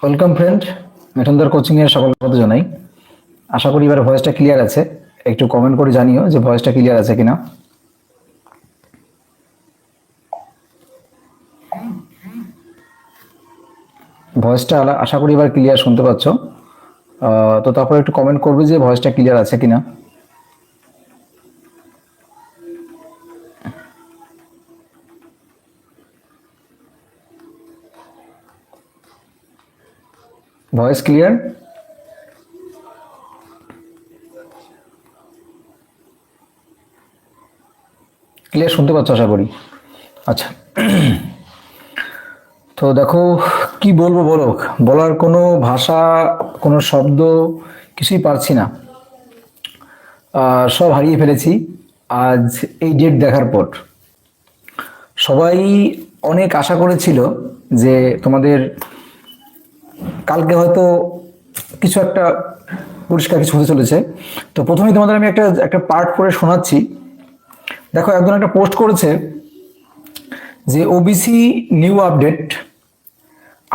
Welcome friend, মিঠুনদার coaching এর সকলকে জানাই। আশা করি এবার ভয়েসটা ক্লিয়ার আছে। একটু কমেন্ট করে জানিও যে ভয়েসটা ক্লিয়ার আছে কিনা। ভয়েসটা আশা করি এবার ক্লিয়ার শুনতে পাচ্ছ। তো তারপর একটু কমেন্ট করবে যে ভয়েসটা ক্লিয়ার আছে কিনা। Voice clear? ক্লিয়ার শুনতে পাচ্ছ আশা করি। আচ্ছা, তো দেখো কি বলবো বলো, বলার কোনো ভাষা, কোনো শব্দ কিছুই পারছি না। সব হারিয়ে ফেলেছি আজ এই ডেট দেখার পর। সবাই অনেক আশা করেছিল যে তোমাদের কালকে হয়তো কিছু একটা পরিষ্কার কিছু হতে চলেছে। তো প্রথমেই তোমাদের আমি একটা পার্ট পড়ে শোনাচ্ছি। দেখো, একজন একটা পোস্ট করেছে যে ওবিসি নিউ আপডেট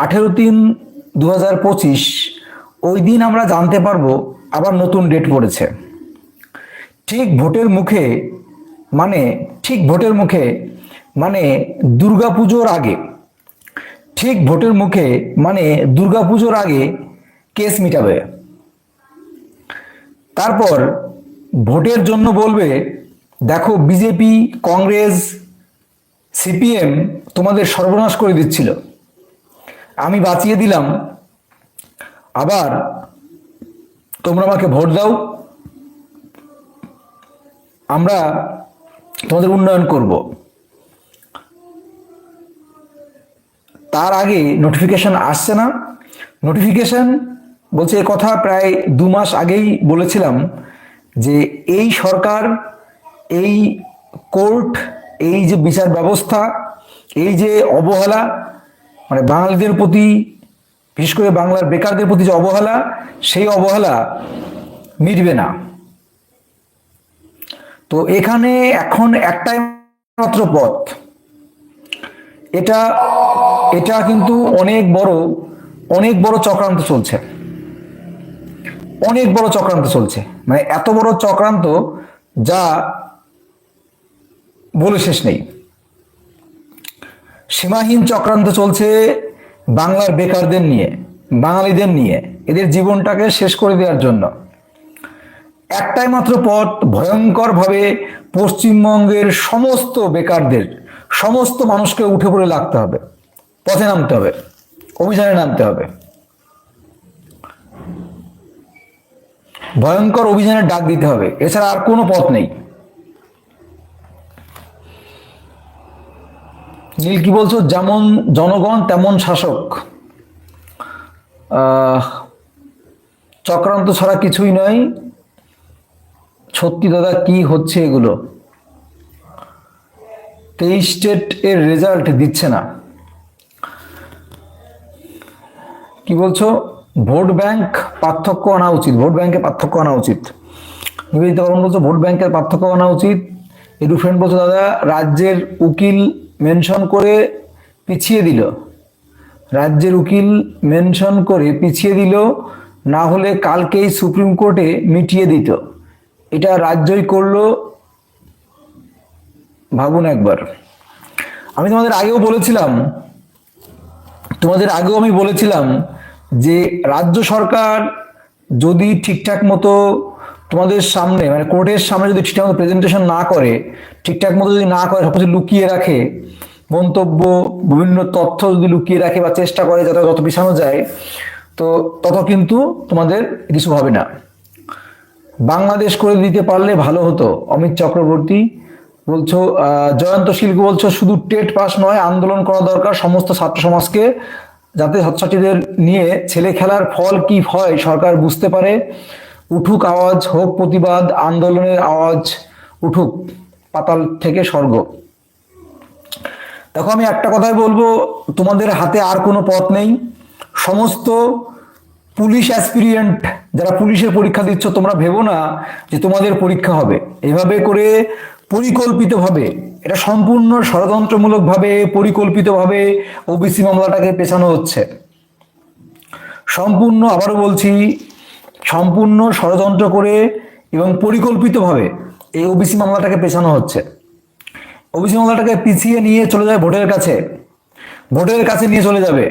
18/3/2025, ওই দিন আমরা জানতে পারবো আবার নতুন ডেট পড়েছে। ঠিক ভোটের মুখে মানে দুর্গাপুজোর আগে, ঠিক ভোটের মুখে মানে দুর্গাপুজোর আগে কেস মিটাবে। তারপর ভোটের জন্য বলবে দেখো বিজেপি, কংগ্রেস, সিপিএম তোমাদের সর্বনাশ করে দিচ্ছিল, আমি বাঁচিয়ে দিলাম, আবার তোমরা আমাকে ভোট দাও, আমরা তোমাদের উন্নয়ন করব। তার আগে নোটিফিকেশন আসছে না। নোটিফিকেশন বলছে, এ কথা প্রায় 2 মাস আগেই বলেছিলাম যে এই সরকার, এই কোর্ট, এই যে বিচার ব্যবস্থা, এই যে অবহেলা, মানে বাঙালিদের প্রতি, বিশেষ করে বাংলার বেকারদের প্রতি যে অবহেলা, সেই অবহেলা মিটবে না। তো এখানে এখন একটাই মাত্র পথ। এটা কিন্তু অনেক বড় চক্রান্ত চলছে, অনেক বড় চক্রান্ত চলছে, মানে এত বড় চক্রান্ত যা বলে শেষ নেই। সীমাহীন চক্রান্ত চলছে বাংলার বেকারদের নিয়ে, বাঙালিদের নিয়ে, এদের জীবনটাকে শেষ করে দেওয়ার জন্য। একটাই মাত্র পথ, ভয়ঙ্করভাবে পশ্চিমবঙ্গের সমস্ত বেকারদের, সমস্ত মানুষকে উঠে পড়ে লাগতে হবে, পথে নামতে হবে, অভিযানে নামতে হবে, ভয়ঙ্কর অভিযানের ডাক দিতে হবে, এছাড়া আর কোনো পথ নেই। নীল কি বলছো? যেমন জনগণ তেমন শাসক। চক্রান্ত ছাড়া কিছুই নয়। সত্যি দাদা, কি হচ্ছে এগুলো? 23 স্টেট এর রেজাল্ট দিচ্ছে না। কি বলছো? ভোট ব্যাংক পার্থক্য আনা উচিত, ভোট ব্যাংকে পার্থক্য আনা উচিত। নিবেদিতা বর্মন বলছো ভোট ব্যাংকের পার্থক্য আনা উচিত। এডু ফ্রেন্ড বলছো দাদা রাজ্যের উকিল মেনশন করে পিছিয়ে দিল, রাজ্যের উকিল মেনশন করে পিছিয়ে দিল, না হলে কালকেই সুপ্রিম কোর্টে মিটিয়ে দিত। এটা রাজ্যই করলো, ভাবুন একবার। আমি তোমাদের আগেও বলেছিলাম যে রাজ্য সরকার যদি ঠিকঠাক মতো তোমাদের সামনে, মানে কোর্টের সামনে যদি ঠিকঠাক মতো প্রেজেন্টেশন না করে, ঠিকঠাক মতো যদি না করে, সবকিছু লুকিয়ে রাখে, মন্তব্য, বিভিন্ন তথ্য যদি লুকিয়ে রাখে বা চেষ্টা করে যাতে যত পিছানো যায়, তো তত কিন্তু তোমাদের কিছু হবে না। বাংলাদেশ করে দিতে পারলে ভালো হতো। অমিত চক্রবর্তী বলছো। জয়ন্ত শিল্প বলছো শুধু টেট পাস নয়, আন্দোলন করা দরকার সমস্ত ছাত্র সমাজকে, যাতে ছাত্রছাত্রীদের নিয়ে ছেলে খেলার ফল কি হয় সরকার বুঝতে পারে। উঠুক আওয়াজ, হোক প্রতিবাদ, আন্দোলনের আওয়াজ উঠুক পাতাল থেকে স্বর্গ। দেখো, আমি একটা কথাই বলবো, তোমাদের হাতে আর কোনো পথ নেই। সমস্ত পুলিশ অ্যাসপিরিয়েন্ট যারা পুলিশের পরীক্ষা দিচ্ছ, তোমরা ভেবো না যে তোমাদের পরীক্ষা হবে। এভাবে করে পরিকল্পিতভাবে, এটা সম্পূর্ণ ষড়যন্ত্রমূলকভাবে পরিকল্পিতভাবে ওবিসি মামলাটাকে পেছানো হচ্ছে। সম্পূর্ণ, আবারও বলছি, সম্পূর্ণ ষড়যন্ত্র করে এবং পরিকল্পিতভাবে এই ওবিসি মামলাটাকে পেছানো হচ্ছে। ওবিসি মামলাটাকে পিছিয়ে নিয়ে চলে যাবে ভোটের কাছে, ভোটের কাছে নিয়ে চলে যাবে।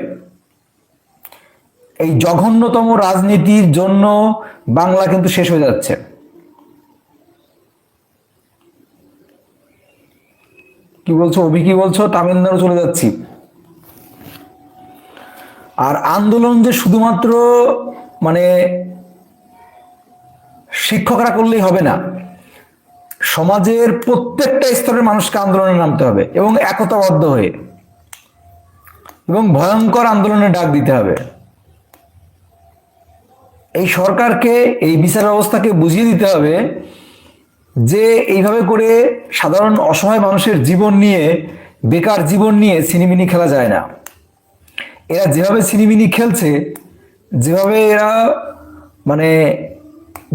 এই জঘন্যতম রাজনীতির জন্য বাংলা কিন্তু শেষ হয়ে যাচ্ছে। কি বলছো অভি, কি বলছো? তামিলনাড়ু চলে যাচ্ছি। আর আন্দোলন যে শুধুমাত্র মানে শিক্ষকরা করলেই হবে না, সমাজের প্রত্যেকটা স্তরের মানুষকে আন্দোলনে নামতে হবে এবং একতাবদ্ধ হয়ে, এবং ভয়ঙ্কর আন্দোলনের ডাক দিতে হবে। এই সরকারকে, এই বিচার ব্যবস্থাকে বুঝিয়ে দিতে হবে যে এইভাবে করে সাধারণ অসহায় মানুষের জীবন নিয়ে, বেকার জীবন নিয়ে ছিনিমিনি খেলা যায় না। এরা যেভাবে ছিনিমিনি খেলছে, যেভাবে এরা মানে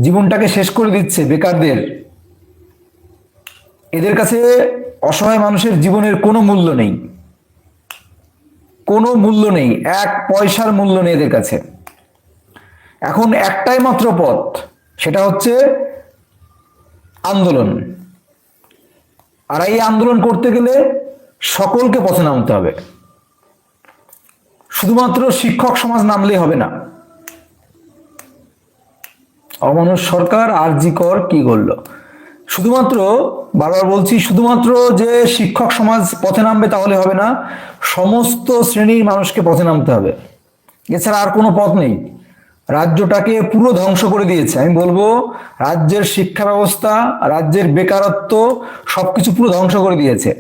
জীবনটাকে শেষ করে দিচ্ছে বেকারদের, এদের কাছে অসহায় মানুষের জীবনের কোনো মূল্য নেই, কোনো মূল্য নেই, এক পয়সার মূল্য নেই এদের কাছে। এখন একটাই মাত্র পথ, সেটা হচ্ছে আন্দোলন। আর এই আন্দোলন করতে গেলে সকলকে পথে নামতে হবে, শুধুমাত্র শিক্ষক সমাজ নামলেই হবে না। অমানুষ সরকার আরজি কর কি করলো? শুধুমাত্র, বারবার বলছি, শুধুমাত্র যে শিক্ষক সমাজ পথে নামবে তাহলে হবে না, সমস্ত শ্রেণীর মানুষকে পথে নামতে হবে। এছাড়া আর কোনো পথ নেই। রাজ্যটাকে পুরো ধ্বংস করে দিয়েছে। আমি বলবো রাজ্যের শিক্ষা ব্যবস্থা, রাজ্যের বেকারত্ব সবকিছু পুরো ধ্বংস করে দিয়েছে।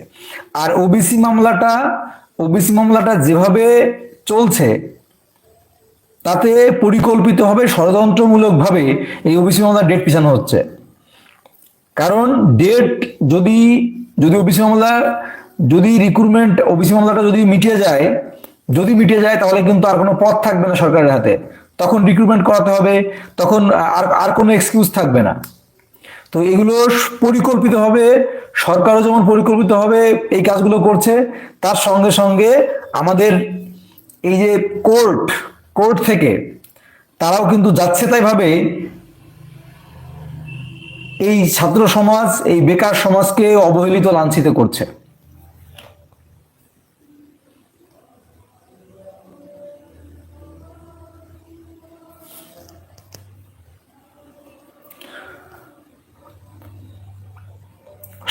আর ওবিসি মামলাটা যেভাবে চলছে, তাতে পরিকল্পিতভাবে ষড়যন্ত্রমূলকভাবে এই ওবিসি মামলার ডেট পিছানো হচ্ছে। কারণ ডেট যদি যদি ওবিসি মামলা, যদি রিক্রুটমেন্ট ওবিসি মামলাটা যদি মিটিয়ে যায় তাহলে কিন্তু আর কোনো পথ থাকবে না সরকারের হাতে। তখন রিক্রুটমেন্ট করাতে হবে, তখন আর কোনো এক্সকিউজ থাকবে না। তো এগুলো পরিকল্পিতভাবে, সরকারও যেমন পরিকল্পিতভাবে এই কাজগুলো করছে, তার সঙ্গে সঙ্গে আমাদের এই যে কোর্ট থেকে তারাও কিন্তু যাচ্ছে তাই ভাবে এই ছাত্র সমাজ, এই বেকার সমাজকে অবহেলিত, লাঞ্ছিত করছে।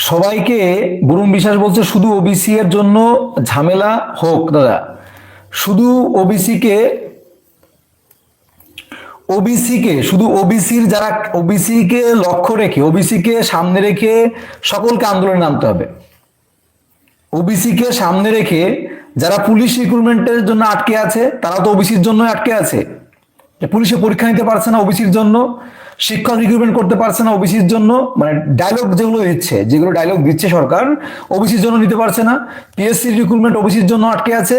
সবাইকে, বরুণ বিশ্বাস বলছে শুধু ওবিসি এর জন্য ঝামেলা হোক দাদা, শুধু শুধু ওবিসির যারা, ওবিসিকে লক্ষ্য রেখে, ওবিসিকে সামনে রেখে সকলকে আন্দোলনে নামতে হবে। ওবিসিকে সামনে রেখে যারা পুলিশ রিক্রুটমেন্টের জন্য আটকে আছে, তারা তো ওবিসির জন্য আটকে আছে। পুলিশে পরীক্ষা নিতে পারছে না ওবিসির জন্য, শিক্ষক রিক্রুটমেন্ট করতে পারছে না ওবিসির জন্য, মানে যেগুলো ডায়লগ দিচ্ছে সরকার, ওবিসির জন্য নিতে পারছে না। পিএসসি রিক্রুটমেন্ট ওবিসির জন্য আটকে আছে।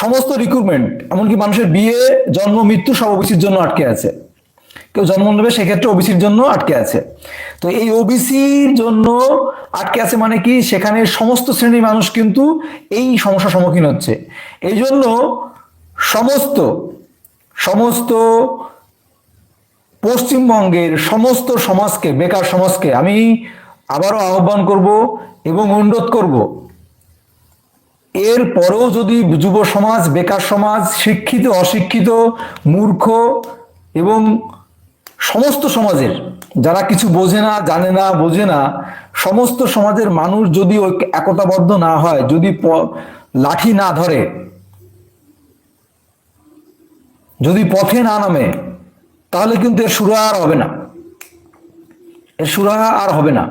সমস্ত রিক্রুটমেন্ট, এমনকি মানুষের বিয়ে, জন্ম, মৃত্যু সব ওবিসির জন্য আটকে আছে। কেউ জন্ম নেবে সেক্ষেত্রে ওবিসির জন্য আটকে আছে। তো এই ওবিসির জন্য আটকে আছে মানে কি, সেখানে সমস্ত শ্রেণীর মানুষ কিন্তু এই সমস্যার সম্মুখীন হচ্ছে। এই জন্য সমস্ত পশ্চিমবঙ্গের সমস্ত সমাজকে, বেকার সমাজকে আমি আবারও আহ্বান করব এবং অনুরোধ করব, এর পরেও যদি যুব সমাজ, বেকার সমাজ, শিক্ষিত, অশিক্ষিত, মূর্খ এবং সমস্ত সমাজের যারা কিছু বোঝে না, জানে না, বোঝে না, সমস্ত সমাজের মানুষ যদি একতাবদ্ধ না হয়, যদি লাঠি না ধরে, যদি পথে না নামে, তাহলে কিন্তু এর সুরাহা আর হবে না।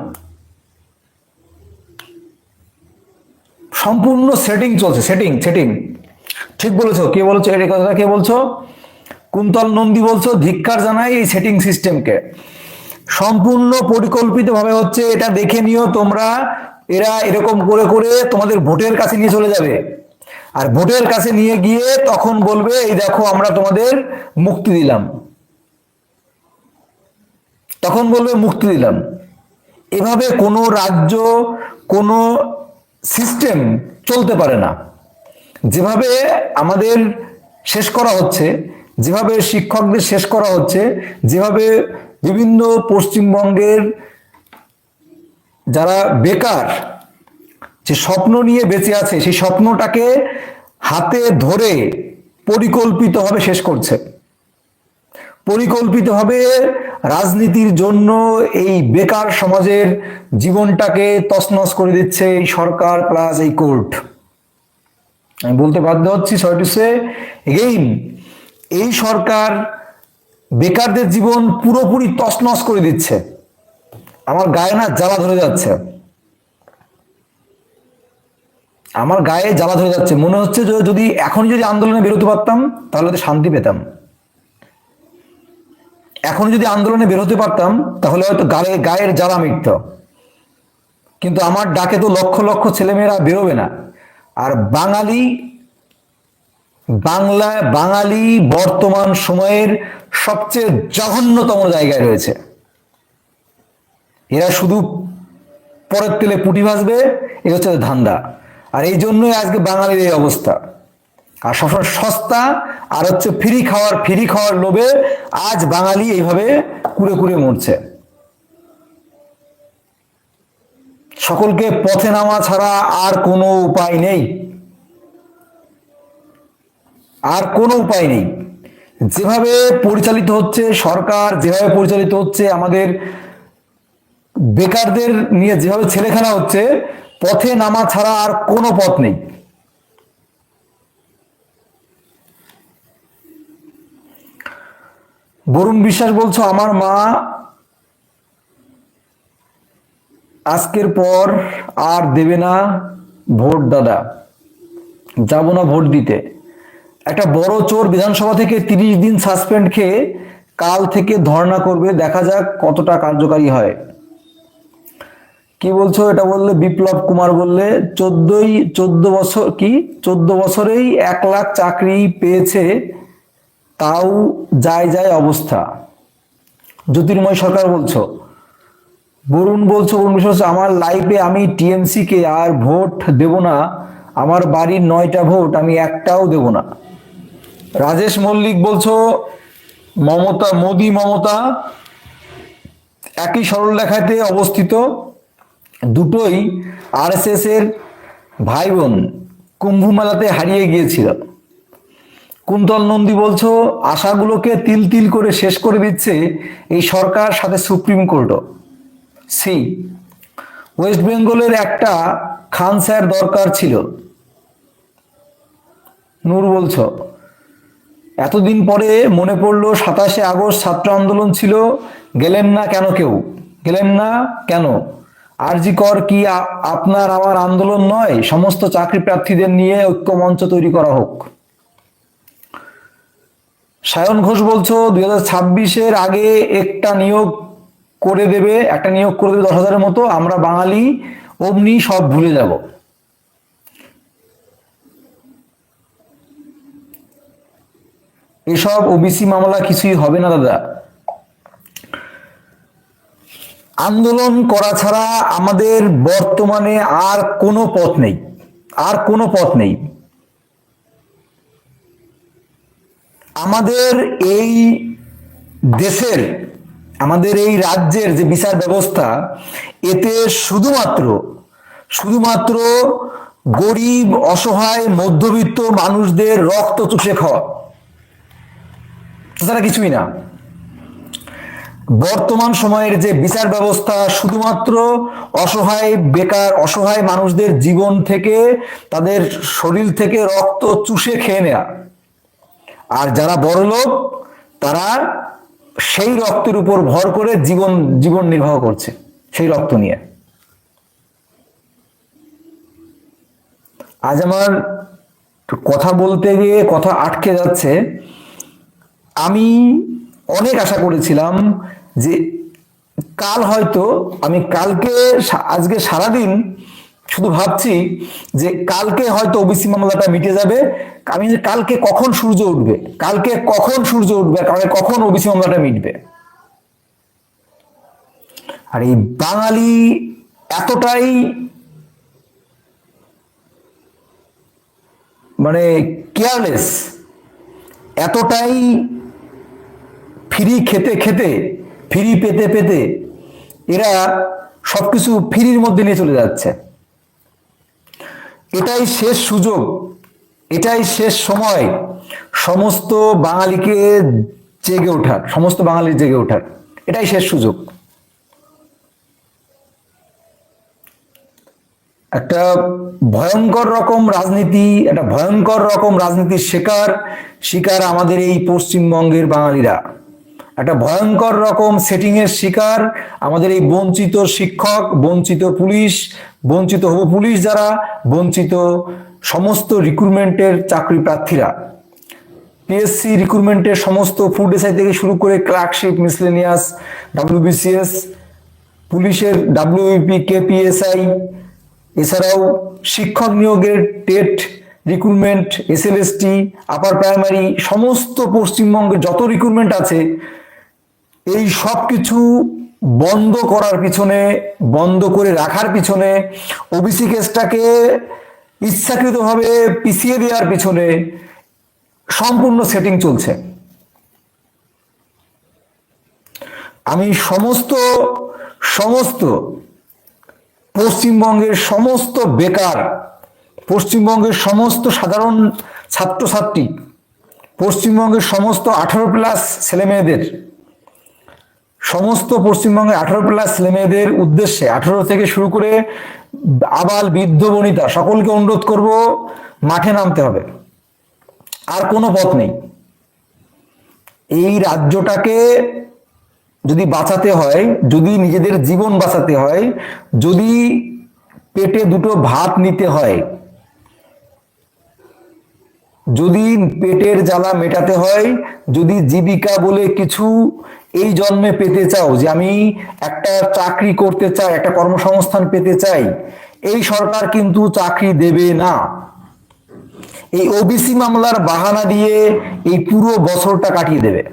সম্পূর্ণ সেটিং চলছে, সেটিং। ঠিক বলেছো। কে বলছো এই কথাটা? কে বলছো? কুন্তল নন্দী বলছো। ধিক্কার জানাই এই সেটিং সিস্টেমকে। সম্পূর্ণ পরিকল্পিতভাবে হচ্ছে, এটা দেখে নিও তোমরা। এরা এরকম করে করে তোমাদের ভোটের কাছে নিয়ে চলে যাবে, আর ভোটের কাছে নিয়ে গিয়ে তখন বলবে এই দেখো আমরা তোমাদের মুক্তি দিলাম, তখন বলবে মুক্তি দিলাম। এভাবে কোনো রাজ্য, কোনো সিস্টেম চলতে পারে না। যেভাবে আমাদের শেষ করা হচ্ছে, যেভাবে শিক্ষকদের শেষ করা হচ্ছে, যেভাবে বিভিন্ন পশ্চিমবঙ্গের যারা বেকার, যে স্বপ্ন নিয়ে বেঁচে আছে, সেই স্বপ্নটাকে হাতে ধরে পরিকল্পিতভাবে শেষ করছে। পরিকল্পিতভাবে রাজনীতির জন্য এই বেকার সমাজের জীবনটাকে তছনছ করে দিচ্ছে এই সরকার প্লাস এই কোর্ট। আমি বলতে বাধ্য হচ্ছি, সরি টু সে এগেইন, এই সরকার বেকারদের জীবন পুরোপুরি তছনছ করে দিচ্ছে। আমার গায়ে না জ্বালা ধরে যাচ্ছে, আমার গায়ে জ্বালা ধরে যাচ্ছে। মনে হচ্ছে যে যদি এখন যদি আন্দোলনে বেরোতে পারতাম তাহলে তো শান্তি পেতাম। এখন যদি আন্দোলনে বেরোতে পারতাম তাহলে হয়তো গায়ের জ্বালা মিটত। কিন্তু আমার ডাকে তো লক্ষ লক্ষ ছেলেমেয়েরা বেরোবে না। আর বাঙালি বর্তমান সময়ের সবচেয়ে জঘন্যতম জায়গায় রয়েছে। এরা শুধু পরের তেলে পুঁটি ভাজবে, এ হচ্ছে ধান্দা। আর এই জন্যই আজকে বাঙালির এই অবস্থা। আর সবসময় সস্তা আর হচ্ছে ফ্রি খাওয়ার লোভে আজ বাঙালি এইভাবে কুড়ে কুড়ে মরছে। সকলকে পথে নামা ছাড়া আর কোনো উপায় নেই, আর কোনো উপায় নেই। যেভাবে পরিচালিত হচ্ছে সরকার, যেভাবে পরিচালিত হচ্ছে আমাদের বেকারদের নিয়ে যেভাবে ছেলেখেলা হচ্ছে, পথে নামা ছাড়া আর কোনো পথ নেই। বরুণ বিশ্বাস বলছো, আমার মা আজকের পর আর দেবে না ভোট। দাদা, যাব না ভোট দিতে। একটা বড় চোর বিধানসভা থেকে 30 দিন সাসপেন্ড খেয়ে কাল থেকে ধর্ণা করবে, দেখা যাক কতটা কার্যকারী হয়। কি বলছো? এটা বললে বিপ্লব কুমার বললে 14 বছরেই 1 লাখ চাকরি পেয়েছে, তাও যায় অবস্থা। জ্যোতির্ময় সরকার বলছো। বরুণ বলছো, আমার লাইফে আমি টিএমসি কে আর ভোট দেব না। আমার বাড়ির 9টা ভোট, আমি একটাও দেব না। রাজেশ মল্লিক বলছো, মোদি মমতা একই সরলরেখাতে অবস্থিত, দুটোই আরএসএস এর ভাই বোন, কুম্ভ মেলাতে হারিয়ে গিয়েছিল। কুন্তল নন্দী বলছো, আশাগুলোকে তিল তিল করে শেষ করে দিচ্ছে এই সরকার, সাথে সুপ্রিম কোর্টও। সি ওয়েস্ট বেঙ্গলের একটা খান স্যার দরকার ছিল। নূর বলছো, এতদিন পরে মনে পড়লো 27শে আগস্ট ছাত্র আন্দোলন ছিল, গেলেন না কেন? আরজি কর কি আপনার আমার আন্দোলন নয়? সমস্ত চাকরি প্রার্থীদের নিয়ে ঐক্য মঞ্চ তৈরি করা হোক। সায়ন ঘোষ বলছো, 2026-এর আগে একটা নিয়োগ করে দেবে 10,000-এর মতো, আমরা বাঙালি অমনি সব ভুলে যাব। এসব ওবিসি মামলা কিছুই হবে না দাদা। আন্দোলন করা ছাড়া আমাদের বর্তমানে আর কোনো পথ নেই। আমাদের এই দেশের, আমাদের এই রাজ্যের যে বিচার ব্যবস্থা, এতে শুধুমাত্র গরিব, অসহায়, মধ্যবিত্ত মানুষদের রক্ত চুষে খাওয়া, তাছাড়া কিছুই না। বর্তমান সময়ের যে বিচার ব্যবস্থা শুধুমাত্র অসহায়, বেকার, অসহায় মানুষদের জীবন থেকে, তাদের শরীর থেকে রক্ত চুষে খেয়ে নেয়া। আর যারা বড়লোক, তারা সেই রক্তের উপর ভর করে জীবন নির্বাহ করছে, সেই রক্ত নিয়ে। আজ আমার কথা বলতে গিয়ে কথা আটকে যাচ্ছে। আমি অনেক আশা করেছিলাম যে আজকে সারাদিন শুধু ভাবছি যে কালকে হয়তো ওবিসি মামলাটা মিটে যাবে। আমি কালকে কখন সূর্য উঠবে, কখন ওবিসি মামলাটা মিটবে। আর এই বাঙালি এতটাই মানে কেয়ারলেস, এতটাই ফ্রি খেতে খেতে, ফ্রি পেতে পেতে এরা সবকিছু ফ্রির মধ্যে নিয়ে চলে যাচ্ছে। এটাই শেষ সুযোগ, এটাই শেষ সময় সমস্ত বাঙালিকে জেগে ওঠার, সমস্ত বাঙালির জেগে ওঠার, এটাই শেষ সুযোগ। একটা ভয়ঙ্কর রকম রাজনীতি, একটা ভয়ঙ্কর রকম রাজনীতির শিকার আমাদের এই পশ্চিমবঙ্গের বাঙালিরা। একটা ভয়ঙ্কর রকম সেটিং এর শিকার আমাদের এই বঞ্চিত শিক্ষক, বঞ্চিত পুলিশ, বঞ্চিত হবু পুলিশ যারা, বঞ্চিত সমস্ত রিক্রুটমেন্টের চাকরি প্রার্থীরা, পিএসসি রিক্রুটমেন্টের সমস্ত ফুড এসআই থেকে শুরু করে ক্লার্কশিপ, মিসলেনিয়াস, ডাব্লিউবিসিএস, পুলিশের ডাব্লিউপি, কেপিএসআই, এছাড়াও শিক্ষক নিয়োগের TET recruitment, SLST, upper primary, সমস্ত পশ্চিমবঙ্গের যত রিক্রুটমেন্ট আছে এই সব কিছু বন্ধ করার পিছনে, বন্ধ করে রাখার পিছনে, ওবিসি কেসটাকে ইচ্ছাকৃতভাবে পিছিয়ে দেওয়ার পিছনে সম্পূর্ণ সেটিং চলছে। আমি সমস্ত পশ্চিমবঙ্গের সমস্ত বেকার, পশ্চিমবঙ্গের সমস্ত সাধারণ ছাত্রছাত্রী, পশ্চিমবঙ্গের সমস্ত 18+ ছেলেমেয়েদের, সমস্ত পশ্চিমবঙ্গের 18+ ছেলেমেয়েদের উদ্দেশ্যে, 18 থেকে শুরু করে আবাল বৃদ্ধ বনিতা সকলকে অনুরোধ করব, মাঠে নামতে হবে। আর কোনো পথ নেই। এই রাজ্যটাকে যদি বাঁচাতে হয়, যদি নিজেদের জীবন বাঁচাতে হয়, যদি পেটে দুটো ভাত নিতে হয়, যদি পেটের জ্বালা মেটাতে হয়, যদি জীবিকা বলে কিছু এই জন্মে পেতে চাও, যে আমি একটা চাকরি করতে চাই, একটা কর্মসংস্থান পেতে চাই, এই সরকার কিন্তু চাকরি দেবে না। এই ওবিসি মামলার বাহানা দিয়ে এই পুরো বছরটা কাটিয়ে দেবে,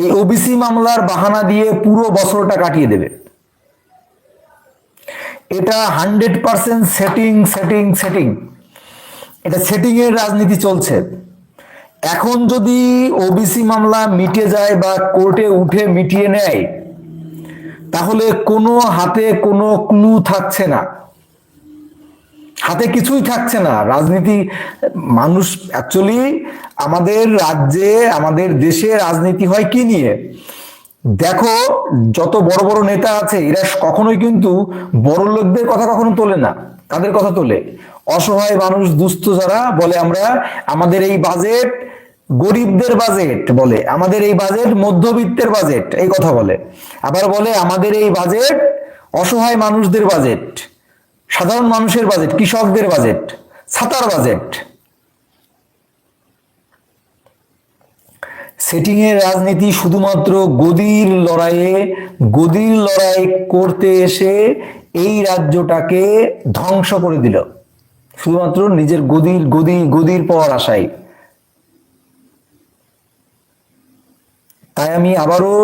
এই ওবিসি মামলার বাহানা দিয়ে পুরো বছরটা কাটিয়ে দেবে। এটা 100% সেটিং, এটা সেটিং এর রাজনীতি চলছে। এখন যদি ওবিসি মামলা মিটে যায় বা কোর্টে উঠে মিটিয়ে নেয়, তাহলে হাতে কোনো ক্লু থাকছে না, হাতে কিছুই থাকছে না। রাজনীতি মানুষ অ্যাকচুয়ালি আমাদের রাজ্যে, আমাদের দেশে রাজনীতি হয় কি নিয়ে? দেখো, যত বড় বড় নেতা আছে এরা কখনোই কিন্তু বড় লোকদের কথা কখনো তোলে না, তাদের কথা তোলে অসহায় মানুষ, দুস্থ যারা, বলে আমরা আমাদের এই বাজেট গরিবদের বাজেট, বলে আমাদের এই বাজেট মধ্যবিত্তের বাজেট, এই কথা বলে। আবার বলে আমাদের এই বাজেট অসহায় মানুষদের বাজেট, সাধারণ মানুষের বাজেট, কৃষকদের বাজেট, ছাতার বাজেট। সেটিং এর রাজনীতি শুধুমাত্র গদির লড়াই করতে এসে এই রাজ্যটাকে ধ্বংস করে দিল, শুধুমাত্র নিজের গদির পাওয়ার আশায়। তাই আমি আবারও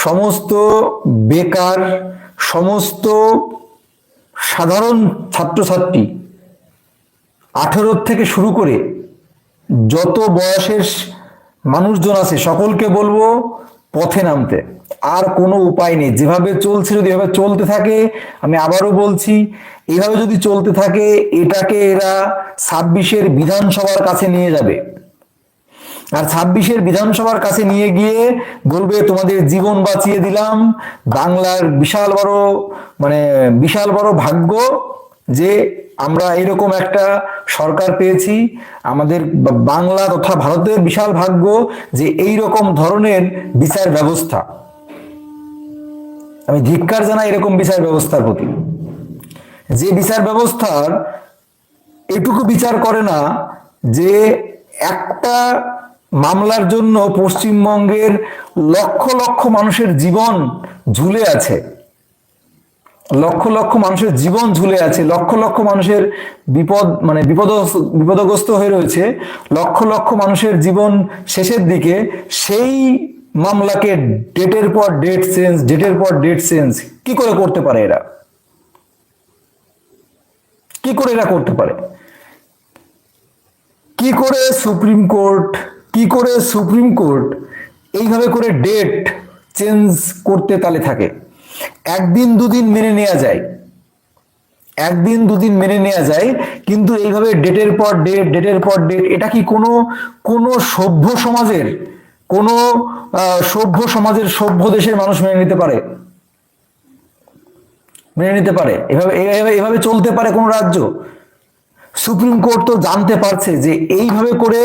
সমস্ত বেকার, সমস্ত সাধারণ ছাত্রছাত্রী, 18 থেকে শুরু করে যত বয়সের মানুষজন আছে সকলকে বলবো পথে নামতে। আর কোনো উপায় নেই। যেভাবে চলছে যদি এভাবে চলতে থাকে, আমি আবারও বলছি, এইভাবে যদি চলতে থাকে এটাকে এরা 26-এর বিধানসভার কাছে নিয়ে যাবে। আর 26-এর বিধানসভার কাছে নিয়ে গিয়ে বলবে তোমাদের জীবন বাঁচিয়ে দিলাম। বাংলার বিশাল বড় ভাগ্য যে আমরা এরকম একটা সরকার পেয়েছি, আমাদের বাংলা তথা ভারতের বিশাল ভাগ্য যে এই রকম ধরনের বিচার ব্যবস্থা। আমি ধিক্কার জানাই এরকম বিচার ব্যবস্থার প্রতি, যে বিচার ব্যবস্থার এটুকু বিচার করে না যে একটা মামলার জন্য পশ্চিমবঙ্গের লক্ষ লক্ষ মানুষের জীবন ঝুলে আছে, লক্ষ লক্ষ মানুষের জীবন ঝুলে আছে, লক্ষ লক্ষ মানুষের বিপদগ্রস্ত হয়ে রয়েছে, লক্ষ লক্ষ মানুষের জীবন শেষের দিকে। সেই মামলাকে ডেটের পর ডেট চেঞ্জ, ডেটের পর ডেট চেঞ্জ কি করে করতে পারে এরা? কি করে এরা করতে পারে? কি করে সুপ্রিম কোর্ট এইভাবে করে ডেট চেঞ্জ করতে তালে থাকে? একদিন দুদিন মেনে নেওয়া যায়, একদিন দুদিন মেনে নেওয়া যায়, কিন্তু এইভাবে ডেটের পর ডেট, ডেটের পর ডেট, এটা কি কোনো সভ্য সমাজের, কোনো সভ্য দেশের মানুষ মেনে নিতে পারে? মেনে নিতে পারে? এভাবে এভাবে চলতে পারে কোন রাজ্য? সুপ্রিম কোর্ট তো জানতে পারছে যে এইভাবে করে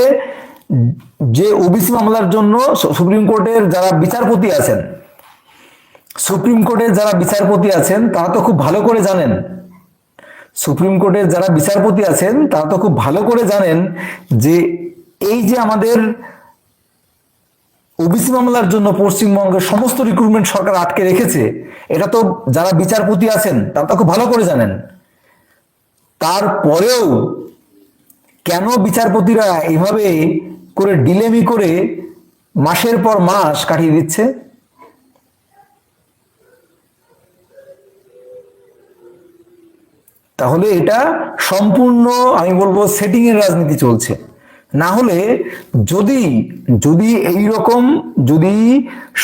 যে ওবিসি মামলার জন্য সুপ্রিম কোর্টের যারা বিচারপতি আছেন, তারা তো খুব ভালো করে জানেন, সুপ্রিম কোর্টের যারা বিচারপতি আছেন তারা তো খুব ভালো করে জানেন যে এই যে আমাদের ওবিসি মামলার জন্য পশ্চিমবঙ্গের সমস্ত রিক্রুটমেন্ট সরকার আটকে রেখেছে, এটা তো যারা বিচারপতি আছেন তারা তো খুব ভালো করে জানেন। তারপরেও কেন বিচারপতিরা এইভাবে করে ডিলেমি করে মাসের পর মাস কাটিয়ে দিচ্ছে? তাহলে এটা সম্পূর্ণ আমি বলবো সেটিং এর রাজনীতি চলছে। না হলে যদি যদি এইরকম যদি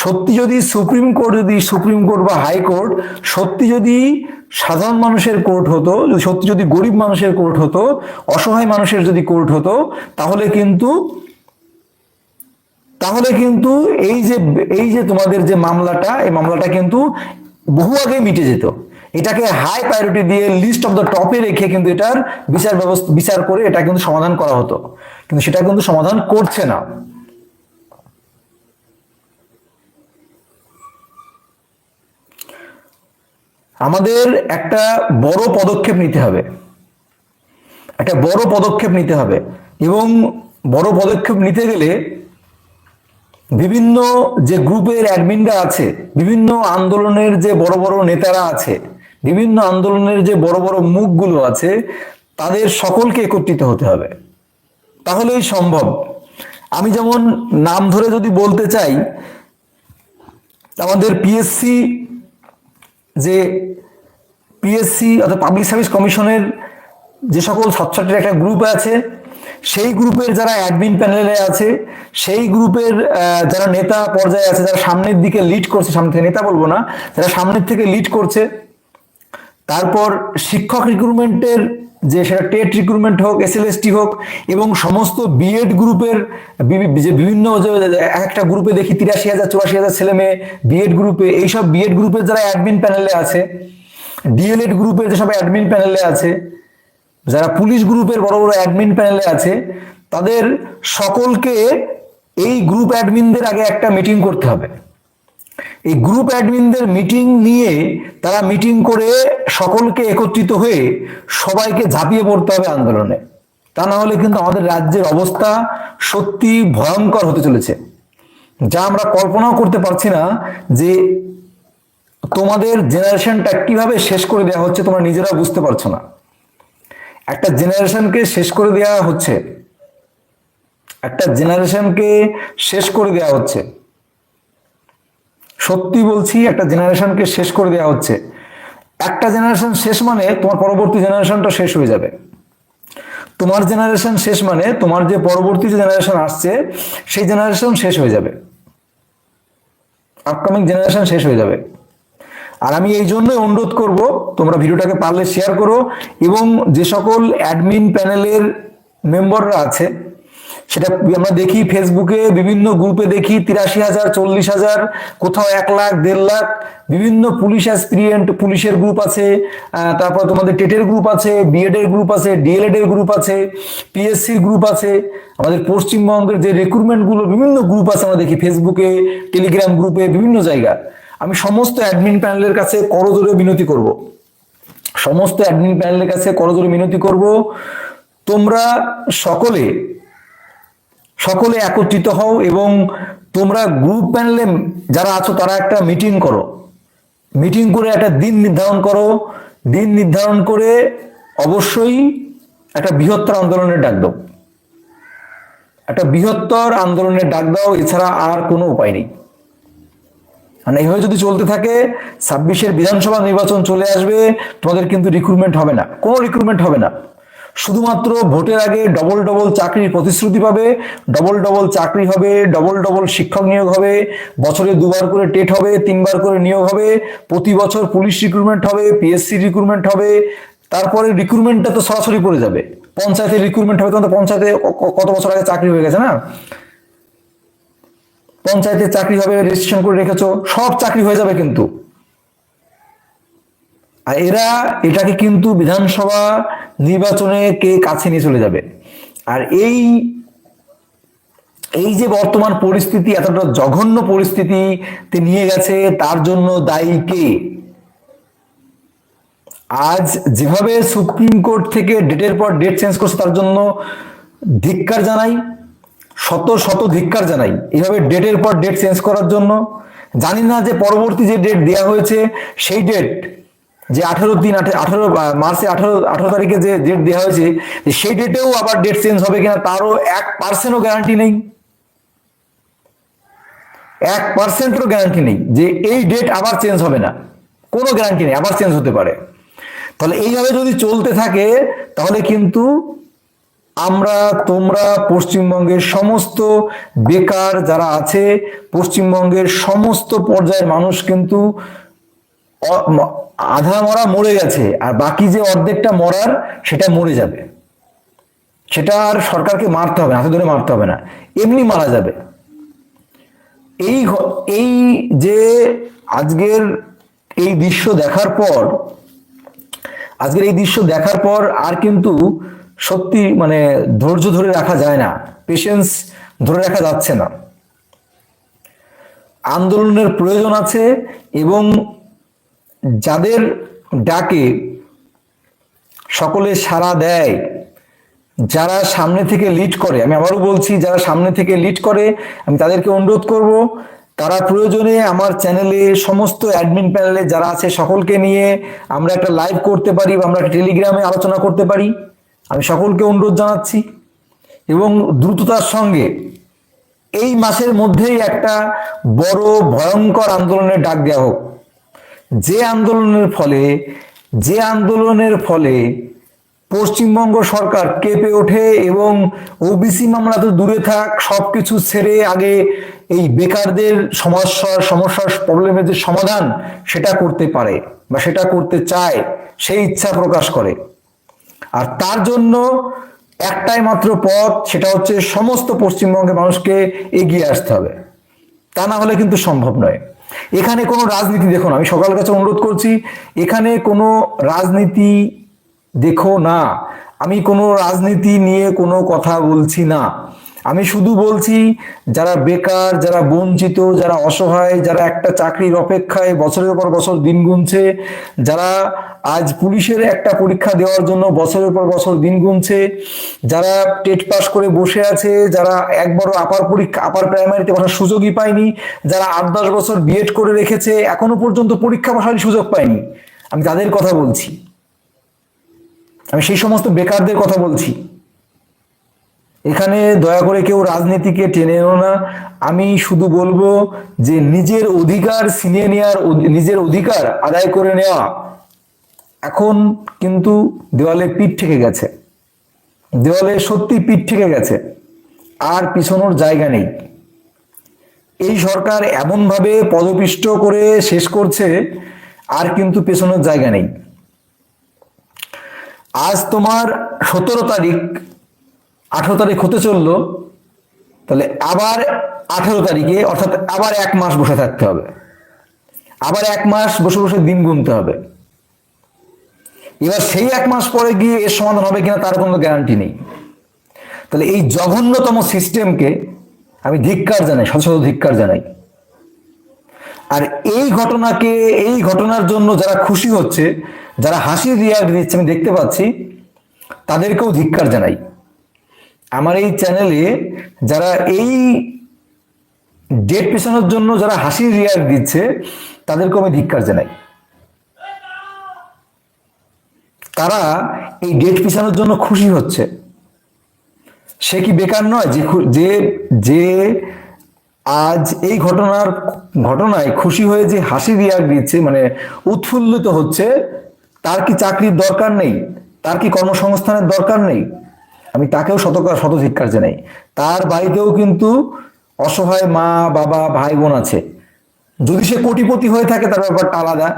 সত্যি যদি সুপ্রিম কোর্ট বা হাইকোর্ট সত্যি যদি সাধারণ মানুষের কোর্ট হতো, সত্যি যদি গরিব মানুষের কোর্ট হতো, অসহায় মানুষের যদি কোর্ট হতো, তাহলে কিন্তু এই যে তোমাদের যে মামলাটা, এই মামলাটা কিন্তু বহু আগে মিটে যেত। এটাকে হাই প্রায়োরিটি দিয়ে লিস্ট অফ দ্য টপে রেখে কিন্তু এটার বিচার করে এটা কিন্তু সমাধান করা হতো, কিন্তু সেটা কিন্তু সমাধান করছে না। আমাদের একটা বড় পদক্ষেপ নিতে হবে, এবং বড় পদক্ষেপ নিতে গেলে বিভিন্ন যে গ্রুপের অ্যাডমিনরা আছে, বিভিন্ন আন্দোলনের যে বড় বড় নেতারা আছে, বিভিন্ন আন্দোলনের যে বড় বড় মুখগুলো আছে, তাদের সকলকে একত্রিত হতে হবে, তাহলেই সম্ভব। আমি যেমন নাম ধরে যদি বলতে চাই, আমাদের পিএসসি অর্থাৎ পাবলিক সার্ভিস কমিশনের যে সকল ছাত্রছাত্রীর একটা গ্রুপ আছে, সেই গ্রুপের যারা অ্যাডমিন প্যানেলে আছে, সেই গ্রুপের যারা নেতা পর্যায়ে আছে, যারা সামনের দিকে লিড করছে, সামনে থেকে নেতা বলবো না, যারা সামনের থেকে লিড করছে, তারপর শিক্ষক রিক্রুটমেন্টের যে সেটা টেট রিক্রুটমেন্ট হোক, এসএলএসটি হোক, এবং সমস্ত বিএড গ্রুপের যে বিভিন্ন একটা গ্রুপে দেখি 83,000 84,000 ছেলে মেয়ে বিএড গ্রুপে, এইসব বিএড গ্রুপের যারা অ্যাডমিন প্যানেলে আছে, ডিএলএড গ্রুপের যেসব অ্যাডমিন প্যানেলে আছে, যারা পুলিশ গ্রুপের বড় বড় অ্যাডমিন প্যানেলে আছে, তাদের সকলকে এই গ্রুপ অ্যাডমিনদের আগে একটা মিটিং করতে হবে। এই গ্রুপ অ্যাডমিনদের মিটিং নিয়ে তারা মিটিং করে সকলকে একত্রিত হয়ে সবাইকে ঝাঁপিয়ে পড়তে হবে আন্দোলনে। তা না হলে কিন্তু আমাদের রাজ্যের অবস্থা সত্যি ভয়ঙ্কর হতে চলেছে, যা আমরা কল্পনাও করতে পারছি না যে তোমাদের জেনারেশনটা কিভাবে শেষ করে দেওয়া হচ্ছে, তোমরা নিজেরা বুঝতে পারছো না। একটা জেনারেশনকে শেষ করে দেওয়া হচ্ছে, সত্যি বলছি, একটা জেনারেশনকে শেষ করে দেওয়া হচ্ছে। একটা জেনারেশন শেষ মানে তোমার পরবর্তী জেনারেশনটা শেষ হয়ে যাবে। তোমার জেনারেশন শেষ মানে তোমার যে পরবর্তী যে জেনারেশন আসছে সেই জেনারেশন শেষ হয়ে যাবে, আপকামিং জেনারেশন শেষ হয়ে যাবে। আর আমি এই জন্যই অনুরোধ করব, তোমরা ভিডিওটাকে পারলে শেয়ার করো, এবং যে সকল অ্যাডমিন প্যানেলের মেম্বাররা আছে, সেটা আমরা দেখি ফেসবুকে বিভিন্ন গ্রুপে দেখি 83,000 40,000, কোথাও 1 লাখ 1.5 লাখ, বিভিন্ন পুলিশ অ্যাসপিরিয়েন্ট পুলিশের গ্রুপ আছে, তারপর তোমাদের টেটের গ্রুপ আছে, বিএড এর গ্রুপ আছে, ডিএলএড এর গ্রুপ আছে, পিএসসির গ্রুপ আছে, আমাদের পশ্চিমবঙ্গের যে রিক্রুটমেন্ট গুলো বিভিন্ন গ্রুপ আছে আমরা দেখি ফেসবুকে, টেলিগ্রাম গ্রুপে, বিভিন্ন জায়গা। আমি সমস্ত অ্যাডমিন প্যানেলের কাছে করজোড়ে মিনতি করব, তোমরা সকলে একত্রিত হও, এবং তোমরা গ্রুপ প্যানেলে যারা আছো তারা একটা মিটিং করো, মিটিং করে একটা দিন নির্ধারণ করে অবশ্যই একটা বৃহত্তর আন্দোলনের ডাক দাও, এছাড়া আর কোনো উপায় নেই। মানে এইভাবে যদি চলতে থাকে 26-এর বিধানসভা নির্বাচন চলে আসবে, তোমাদের কিন্তু রিক্রুটমেন্ট হবে না, কোনো রিক্রুটমেন্ট হবে না। শুধুমাত্র ভোটের আগে ডবল ডবল চাকরির প্রতিশ্রুতি পাবে, ডবল ডবল চাকরি হবে, ডবল ডবল শিক্ষক নিয়োগ হবে, বছরে 2বার করে টেট হবে, 3বার করে নিয়োগ হবে, প্রতি বছর পুলিশ রিক্রুটমেন্ট হবে, পিএসসি রিক্রুটমেন্ট হবে। তারপরে রিক্রুটমেন্টটা তো সরাসরি পড়ে যাবে, পঞ্চায়েতের রিক্রুটমেন্ট হবে। তখন তো পঞ্চায়েতে কত বছর আগে চাকরি হয়ে গেছে না, পঞ্চায়েতের চাকরি হবে, রেজিস্ট্রেশন করে রেখেছো, সব চাকরি হয়ে যাবে কিন্তু। আর এরা এটাকে কিন্তু বিধানসভা নির্বাচনে কে কাছে নিয়ে চলে যাবে। আর এই এই যে বর্তমান পরিস্থিতি, এতটা জঘন্য পরিস্থিতিতে নিয়ে গেছে, তার জন্য দায়ী কে? আজ যেভাবে সুপ্রিম কোর্ট থেকে ডেটের পর ডেট চেঞ্জ করছে, তার জন্য ধিক্কার জানাই, শত শত ধিক্কার জানাই। এইভাবে ডেটের পর ডেট চেঞ্জ করার জন্য জানি না যে পরবর্তী যে ডেট দেওয়া হয়েছে সেই ডেট, যে 18 মার্চে 18 তারিখে যে ডেট দেওয়া হয়েছে, সেই ডেটেও আবার ডেট চেঞ্জ হবে কিনা তারও 1%ও গ্যারান্টি নেই। 1%ও গ্যারান্টি নেই যে এই ডেট আবার চেঞ্জ হবে না, কোনো গ্যারান্টি নেই, আবার চেঞ্জ হতে পারে। তাহলে এইভাবে যদি চলতে থাকে, তাহলে কিন্তু আমরা, তোমরা, পশ্চিমবঙ্গের সমস্ত বেকার যারা আছে, পশ্চিমবঙ্গের সমস্ত পর্যায়ের মানুষ কিন্তু আধা মরা মরে গেছে, আর বাকি যে অর্ধেকটা মরার সেটা মরে যাবে। সেটা আর সরকারকে মারতে হবে না, হাতে ধরে মারতে হবে না, এমনি মারা যাবে। এই এই যে আজকের এই দৃশ্য দেখার পর, আর কিন্তু সত্যি মানে ধৈর্য ধরে রাখা যায় না, পেশেন্স ধরে রাখা যাচ্ছে না। আন্দোলনের প্রয়োজন আছে, এবং যাদের ডাকে সকলে সাড়া দেয়, যারা সামনে থেকে লিড করে, আমি আবারও বলছি, যারা সামনে থেকে লিড করে, আমি তাদেরকে অনুরোধ করব, তারা প্রয়োজনে আমার চ্যানেলে সমস্ত অ্যাডমিন প্যানেলে যারা আছে সকলকে নিয়ে আমরা একটা লাইভ করতে পারি, বা আমরা একটা টেলিগ্রামে আলোচনা করতে পারি। আমি সকলকে অনুরোধ জানাচ্ছি, এবং দ্রুততার সঙ্গে এই মাসের মধ্যেই একটা বড় ভয়ঙ্কর আন্দোলনের ডাক দেওয়া হোক, যে আন্দোলনের ফলে পশ্চিমবঙ্গ সরকার কেঁপে ওঠে, এবং ওবিসি মামলা তো দূরে থাক, সবকিছু ছেড়ে আগে এই বেকারদের সমস্যার প্রবলেমের যে সমাধান সেটা করতে পারে, বা সেটা করতে চায়, সেই ইচ্ছা প্রকাশ করে। আর তার জন্য একটাই মাত্র পথ, সেটা হচ্ছে সমস্ত পশ্চিমবঙ্গের মানুষকে এগিয়ে আসতে হবে, তা না হলে কিন্তু সম্ভব নয়। এখানে কোনো রাজনীতি দেখো না, আমি সকালের কাছে অনুরোধ করছি, এখানে কোনো রাজনীতি দেখো না। আমি কোনো রাজনীতি নিয়ে কোনো কথা বলছি না, আমি শুধু বলছি যারা বেকার, যারা বঞ্চিত, যারা অসহায়, যারা একটা চাকরির অপেক্ষায় বছরের পর বছর দিন গুনছে, যারা আজ পুলিশের একটা পরীক্ষা দেওয়ার জন্য বছরের পর বছর দিন গুনছে, যারা টেট পাস করে বসে আছে, যারা একবারও আপার প্রাইমারিতে বসার সুযোগই পায়নি, যারা 8-10 বছর বিএড করে রেখেছে, এখনো পর্যন্ত পরীক্ষা বসার সুযোগ পায়নি, আমি তাদের কথা বলছি। আমি সেই সমস্ত বেকারদের কথা বলছি। এখানে দয়া করে কেউ রাজনীতিকে টেনে এনো না। আমি শুধু বলবো যে নিজের অধিকার ছিনিয়ে নেওয়ার, নিজের অধিকার আদায় করে নেওয়া এখন কিন্তু দেওয়ালে পিঠ ঠেকে গেছে, দেওয়ালে সত্যি পিঠ ঠেকে গেছে, আর পিছনোর জায়গা নেই। এই সরকার এমনভাবে পদপিষ্ট করে শেষ করছে, আর কিন্তু পেছনোর জায়গা নেই। আজ তোমার 17 তারিখ, 18 তারিখ হতে চললো, তাহলে আবার 18 তারিখে, অর্থাৎ আবার 1 মাস বসে থাকতে হবে, আবার 1 মাস বসে বসে দিন গুনতে হবে। এবার সেই 1 মাস পরে গিয়ে এর সমাধান হবে কিনা তার কোনো গ্যারান্টি নেই। তাহলে এই জঘন্যতম সিস্টেমকে আমি ধিক্কার জানাই, শত শত ধিক্কার জানাই। আর এই ঘটনার জন্য যারা খুশি হচ্ছে, যারা হাসির রিয়াক্ট দিচ্ছে আমি দেখতে পাচ্ছি, তাদেরকেও ধিক্কার জানাই। আমার এই চ্যানেলে যারা এই ডেট পেছানোর জন্য যারা হাসির রিয়াক্ট দিচ্ছে, তাদেরকেও আমি ধিক্কার জানাই। তারা এই ডেট পেছানোর জন্য খুশি হচ্ছে, সে কি বেকার নয়? যে যে আজ এই ঘটনায় খুশি হয়ে যে হাসি রিয়াক্ট দিচ্ছে, মানে উৎফুল্লিত হচ্ছে, তার কি চাকরির দরকার নেই? তার কি কর্মসংস্থানের দরকার নেই? আমি তাকেও শত ধিক্কার জানাই। তার বাড়িতেও কিন্তু অসহায় মা বাবা ভাই বোন আছে। যদি সে কোটিপতি হয়ে থাকে তার ব্যাপারটা আলাদা,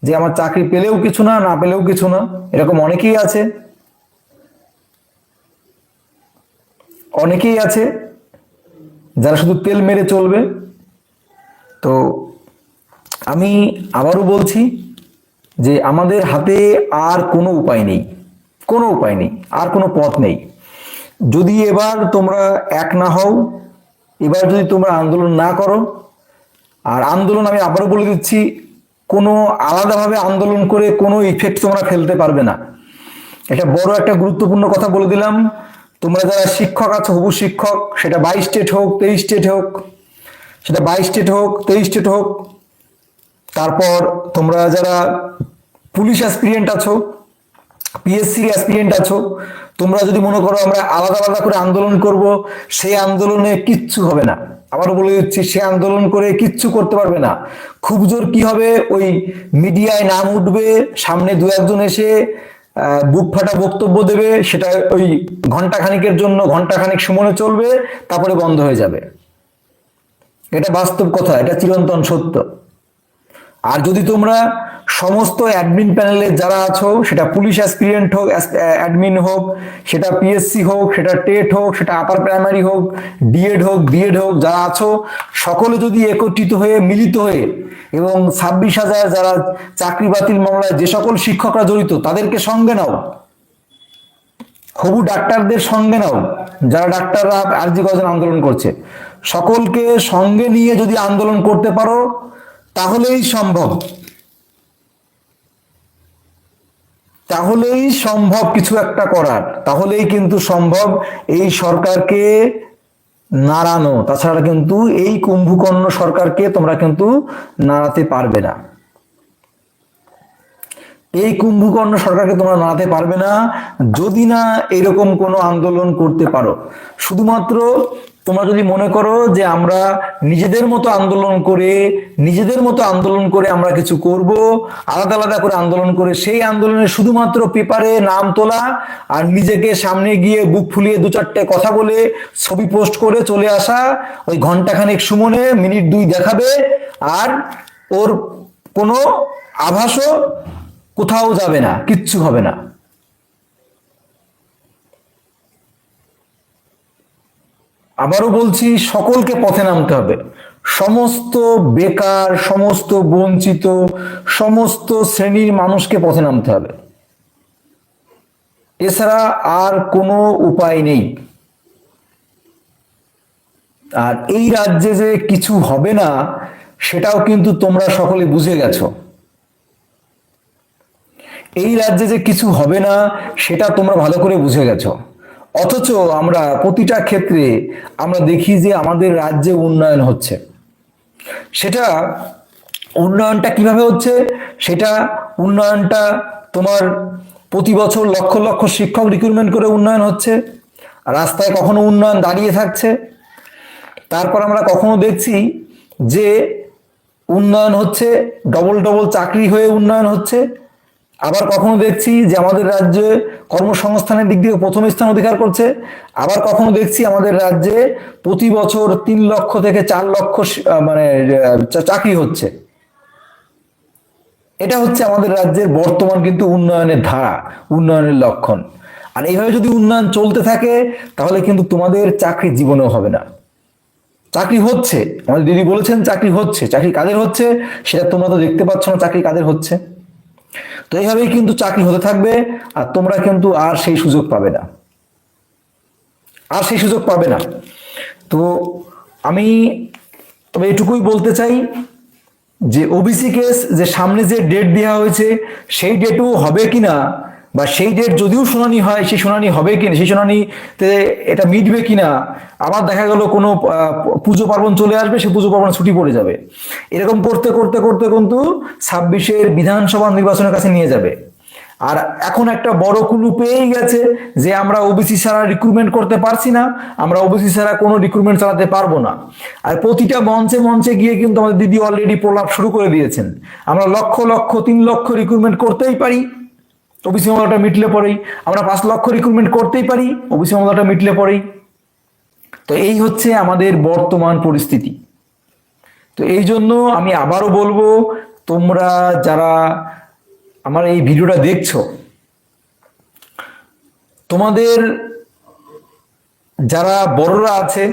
যে আমার চাকরি পেলেও কিছু না, না পেলেও কিছু না, এরকম অনেকেই আছে। অনেকেই আছে যারা শুধু তেল মেরে চলবে। তো আমি আবারও বলছি যে আমাদের হাতে আর কোনো উপায় নেই, কোনো উপায় নেই, আর কোনো পথ নেই। যদি এবার তোমরা এক না হও, এবার যদি তোমরা আন্দোলন না করো, আর আন্দোলন আমি আবারও বলে দিচ্ছি, কোনো আলাদাভাবে আন্দোলন করে কোনো ইফেক্ট তোমরা ফেলতে পারবে না। এটা বড় একটা গুরুত্বপূর্ণ কথা বলে দিলাম। তোমরা যারা শিক্ষক আছো, হবু শিক্ষক, সেটা 22 স্টেট হোক, 23 স্টেট হোক, সেটা 22 স্টেট হোক, 23 স্টেট হোক, তারপর তোমরা যারা পুলিশ অ্যাসপিরিয়েন্ট আছো, পিএসসির অ্যাসপিরিয়েন্ট আছো, তোমরা যদি মনে করো আমরা আলাদা আলাদা করে আন্দোলন করব, সেই আন্দোলনে কিচ্ছু হবে না। আবারও বলে দিচ্ছি, সে আন্দোলন করে কিচ্ছু করতে পারবে না। খুব জোর কি হবে, ওই মিডিয়ায় নাম উঠবে, সামনে দু একজন এসে বুক ফাটা বক্তব্য দেবে, সেটা ওই ঘন্টাখানিকের জন্য, ঘন্টাখানিক সময় চলবে, তারপরে বন্ধ হয়ে যাবে। এটা বাস্তব কথা, এটা চিরন্তন সত্য। আর যদি তোমরা সমস্ত অ্যাডমিন প্যানেলে যারা আছো, সেটা পুলিশ অ্যাসপিরিয়েন্ট হোক, অ্যাডমিন হোক, সেটা পিএসসি হোক, সেটা টেট হোক, সেটা আপার প্রাইমারি হোক, ডিএড হোক, বিএড হোক, যারা আছো, সকলে যদি একত্রিত হয়ে, মিলিত হয়ে, এবং 26,000 যারা চাকরি বাতিল মামলায় যে সকল শিক্ষকরা জড়িত তাদেরকে সঙ্গে নাও, হবু ডাক্তারদের সঙ্গে নাও, যারা ডাক্তাররা আরজি করেছেন আন্দোলন করছে, সকলকে সঙ্গে নিয়ে যদি আন্দোলন করতে পারো, তাহলেই সম্ভব, তাহলেই সম্ভব কিছু একটা করার, তাহলেই কিন্তু সম্ভব এই সরকারকে নাড়ানো। তাছাড়া কিন্তু এই কুম্ভকর্ণ সরকারকে তোমরা কিন্তু নাড়াতে পারবে না। এই কুম্ভকর্ণ সরকারকে তোমরা নাড়াতে পারবে না যদি না এরকম কোনো আন্দোলন করতে পারো। শুধুমাত্র তোমরা যদি মনে করো যে আমরা নিজেদের মতো আন্দোলন করে আমরা কিছু করব, আলাদা আলাদা করে আন্দোলন করে সেই আন্দোলনে শুধুমাত্র পেপারে নাম তোলা, আর নিজেকে সামনে গিয়ে বুক ফুলিয়ে দু চারটে কথা বলে ছবি পোস্ট করে চলে আসা, ওই ঘন্টাখানেক সুমনে মিনিট 2 দেখাবে, আর ওর কোনো আভাসও কোথাও যাবে না, কিচ্ছু হবে না। আবারও বলছি, সকলকে পথে নামতে হবে। সমস্ত বেকার, সমস্ত বঞ্চিত, সমস্ত শ্রেণীর মানুষকে পথে নামতে হবে। এছাড়া আর কোনো উপায় নেই। আর এই রাজ্যে যে কিছু হবে না, সেটাও কিন্তু তোমরা সকলে বুঝে গেছো। এই রাজ্যে যে কিছু হবে না, সেটা তোমরা ভালো করে বুঝে গেছো। অথচ আমরা প্রতিটা ক্ষেত্রে আমরা দেখি যে আমাদের রাজ্যে উন্নয়ন হচ্ছে। সেটা উন্নয়নটা কিভাবে হচ্ছে? সেটা উন্নয়নটা তোমার প্রতি বছর লক্ষ লক্ষ শিক্ষক রিক্রুটমেন্ট করে উন্নয়ন হচ্ছে, রাস্তায় কখনো উন্নয়ন দাঁড়িয়ে থাকছে। তারপর আমরা কখনো দেখছি যে উন্নয়ন হচ্ছে, ডবল ডবল চাকরি হয়ে উন্নয়ন হচ্ছে। আবার কখনো দেখছি যে আমাদের রাজ্যে কর্মসংস্থানের দিক দিয়ে প্রথম স্থান অধিকার করছে। আবার কখনো দেখছি আমাদের রাজ্যে প্রতি বছর 3 লক্ষ থেকে 4 লক্ষ মানে চাকরি হচ্ছে। এটা হচ্ছে আমাদের রাজ্যের বর্তমান কিন্তু উন্নয়নের ধারা, উন্নয়নের লক্ষণ। আর এইভাবে যদি উন্নয়ন চলতে থাকে, তাহলে কিন্তু তোমাদের চাকরি জীবনেও হবে না। চাকরি হচ্ছে, আমাদের দিদি বলেছেন চাকরি হচ্ছে। চাকরি কাদের হচ্ছে সেটা তোমরা তো দেখতে পাচ্ছ না, চাকরি কাদের হচ্ছে। তো এইভাবেই কিন্তু চাকরি হতে থাকবে, আর তোমরা কিন্তু আর সেই সুযোগ পাবে না, আর সেই সুযোগ পাবে না। তো আমি তবে এটুকুই বলতে চাই যে ওবিসি কেস যে সামনে যে ডেট দেওয়া হয়েছে, সেই ডেটও হবে কিনা, বা সেই ডেট যদিও শুনানি হয়, সেই শুনানি হবে কিনা, সেই শুনানিতে এটা মিটবে কিনা। আবার দেখা গেল কোনো পুজো পার্বণ চলে আসবে, সেই পুজো পার্বণ ছুটি পড়ে যাবে। এরকম করতে করতে করতে কিন্তু 26-এর বিধানসভা নির্বাচনের কাছে নিয়ে যাবে। আর এখন একটা বড় ক্লু পেয়েই গেছে যে আমরা ওবিসি ছাড়া রিক্রুটমেন্ট করতে পারছি না, আমরা ওবিসি ছাড়া কোনো রিক্রুটমেন্ট চালাতে পারবো না। আর প্রতিটা মঞ্চে মঞ্চে গিয়ে কিন্তু আমাদের দিদি অলরেডি প্রলাপ শুরু করে দিয়েছেন, আমরা লক্ষ লক্ষ 3 লক্ষ রিক্রুটমেন্ট করতেই পারি ওবিসি মামলাটা মিটলে পরেই, আমরা 5 লক্ষ রিক্রুটমেন্ট করতেই পারি ওবিসি মামলাটা মিটলে পরেই। তো এই হচ্ছে আমাদের বর্তমান পরিস্থিতি। তো এই জন্য আমি আবারও বলবো, তোমরা যারা আমার এই ভিডিওটা দেখছো, তোমাদের যারা বড়রা আছে,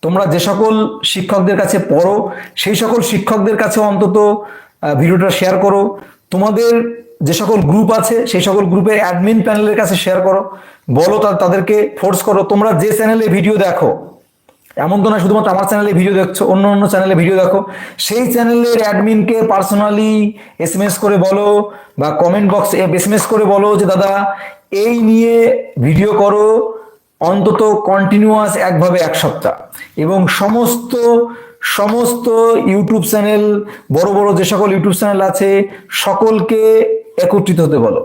তোমরা যে সকল শিক্ষকদের কাছে পড়ো সেই সকল শিক্ষকদের কাছে অন্তত ভিডিওটা শেয়ার করো। তোমাদের যে সকল গ্রুপ আছে সেই সকল গ্রুপের অ্যাডমিন প্যানেলের কাছে শেয়ার করো, বলো তাদেরকে ফোর্স করো। তোমরা যে চ্যানেলে ভিডিও দেখো, এমন তো না শুধুমাত্র আমার চ্যানেলে ভিডিও দেখছো, অন্য অন্য চ্যানেলে ভিডিও দেখো, সেই চ্যানেলের অ্যাডমিনকে পার্সোনালি এসএমএস করে বলো বা কমেন্ট বক্সে এসএমএস করে বলো যে দাদা এই নিয়ে ভিডিও করো, অন্তত কন্টিনিউয়াস একভাবে 1 সপ্তাহ। এবং সমস্ত সমস্ত ইউটিউব চ্যানেল, বড় বড় যে সকল ইউটিউব চ্যানেল আছে সকলকে একত্রিত হতে বলো।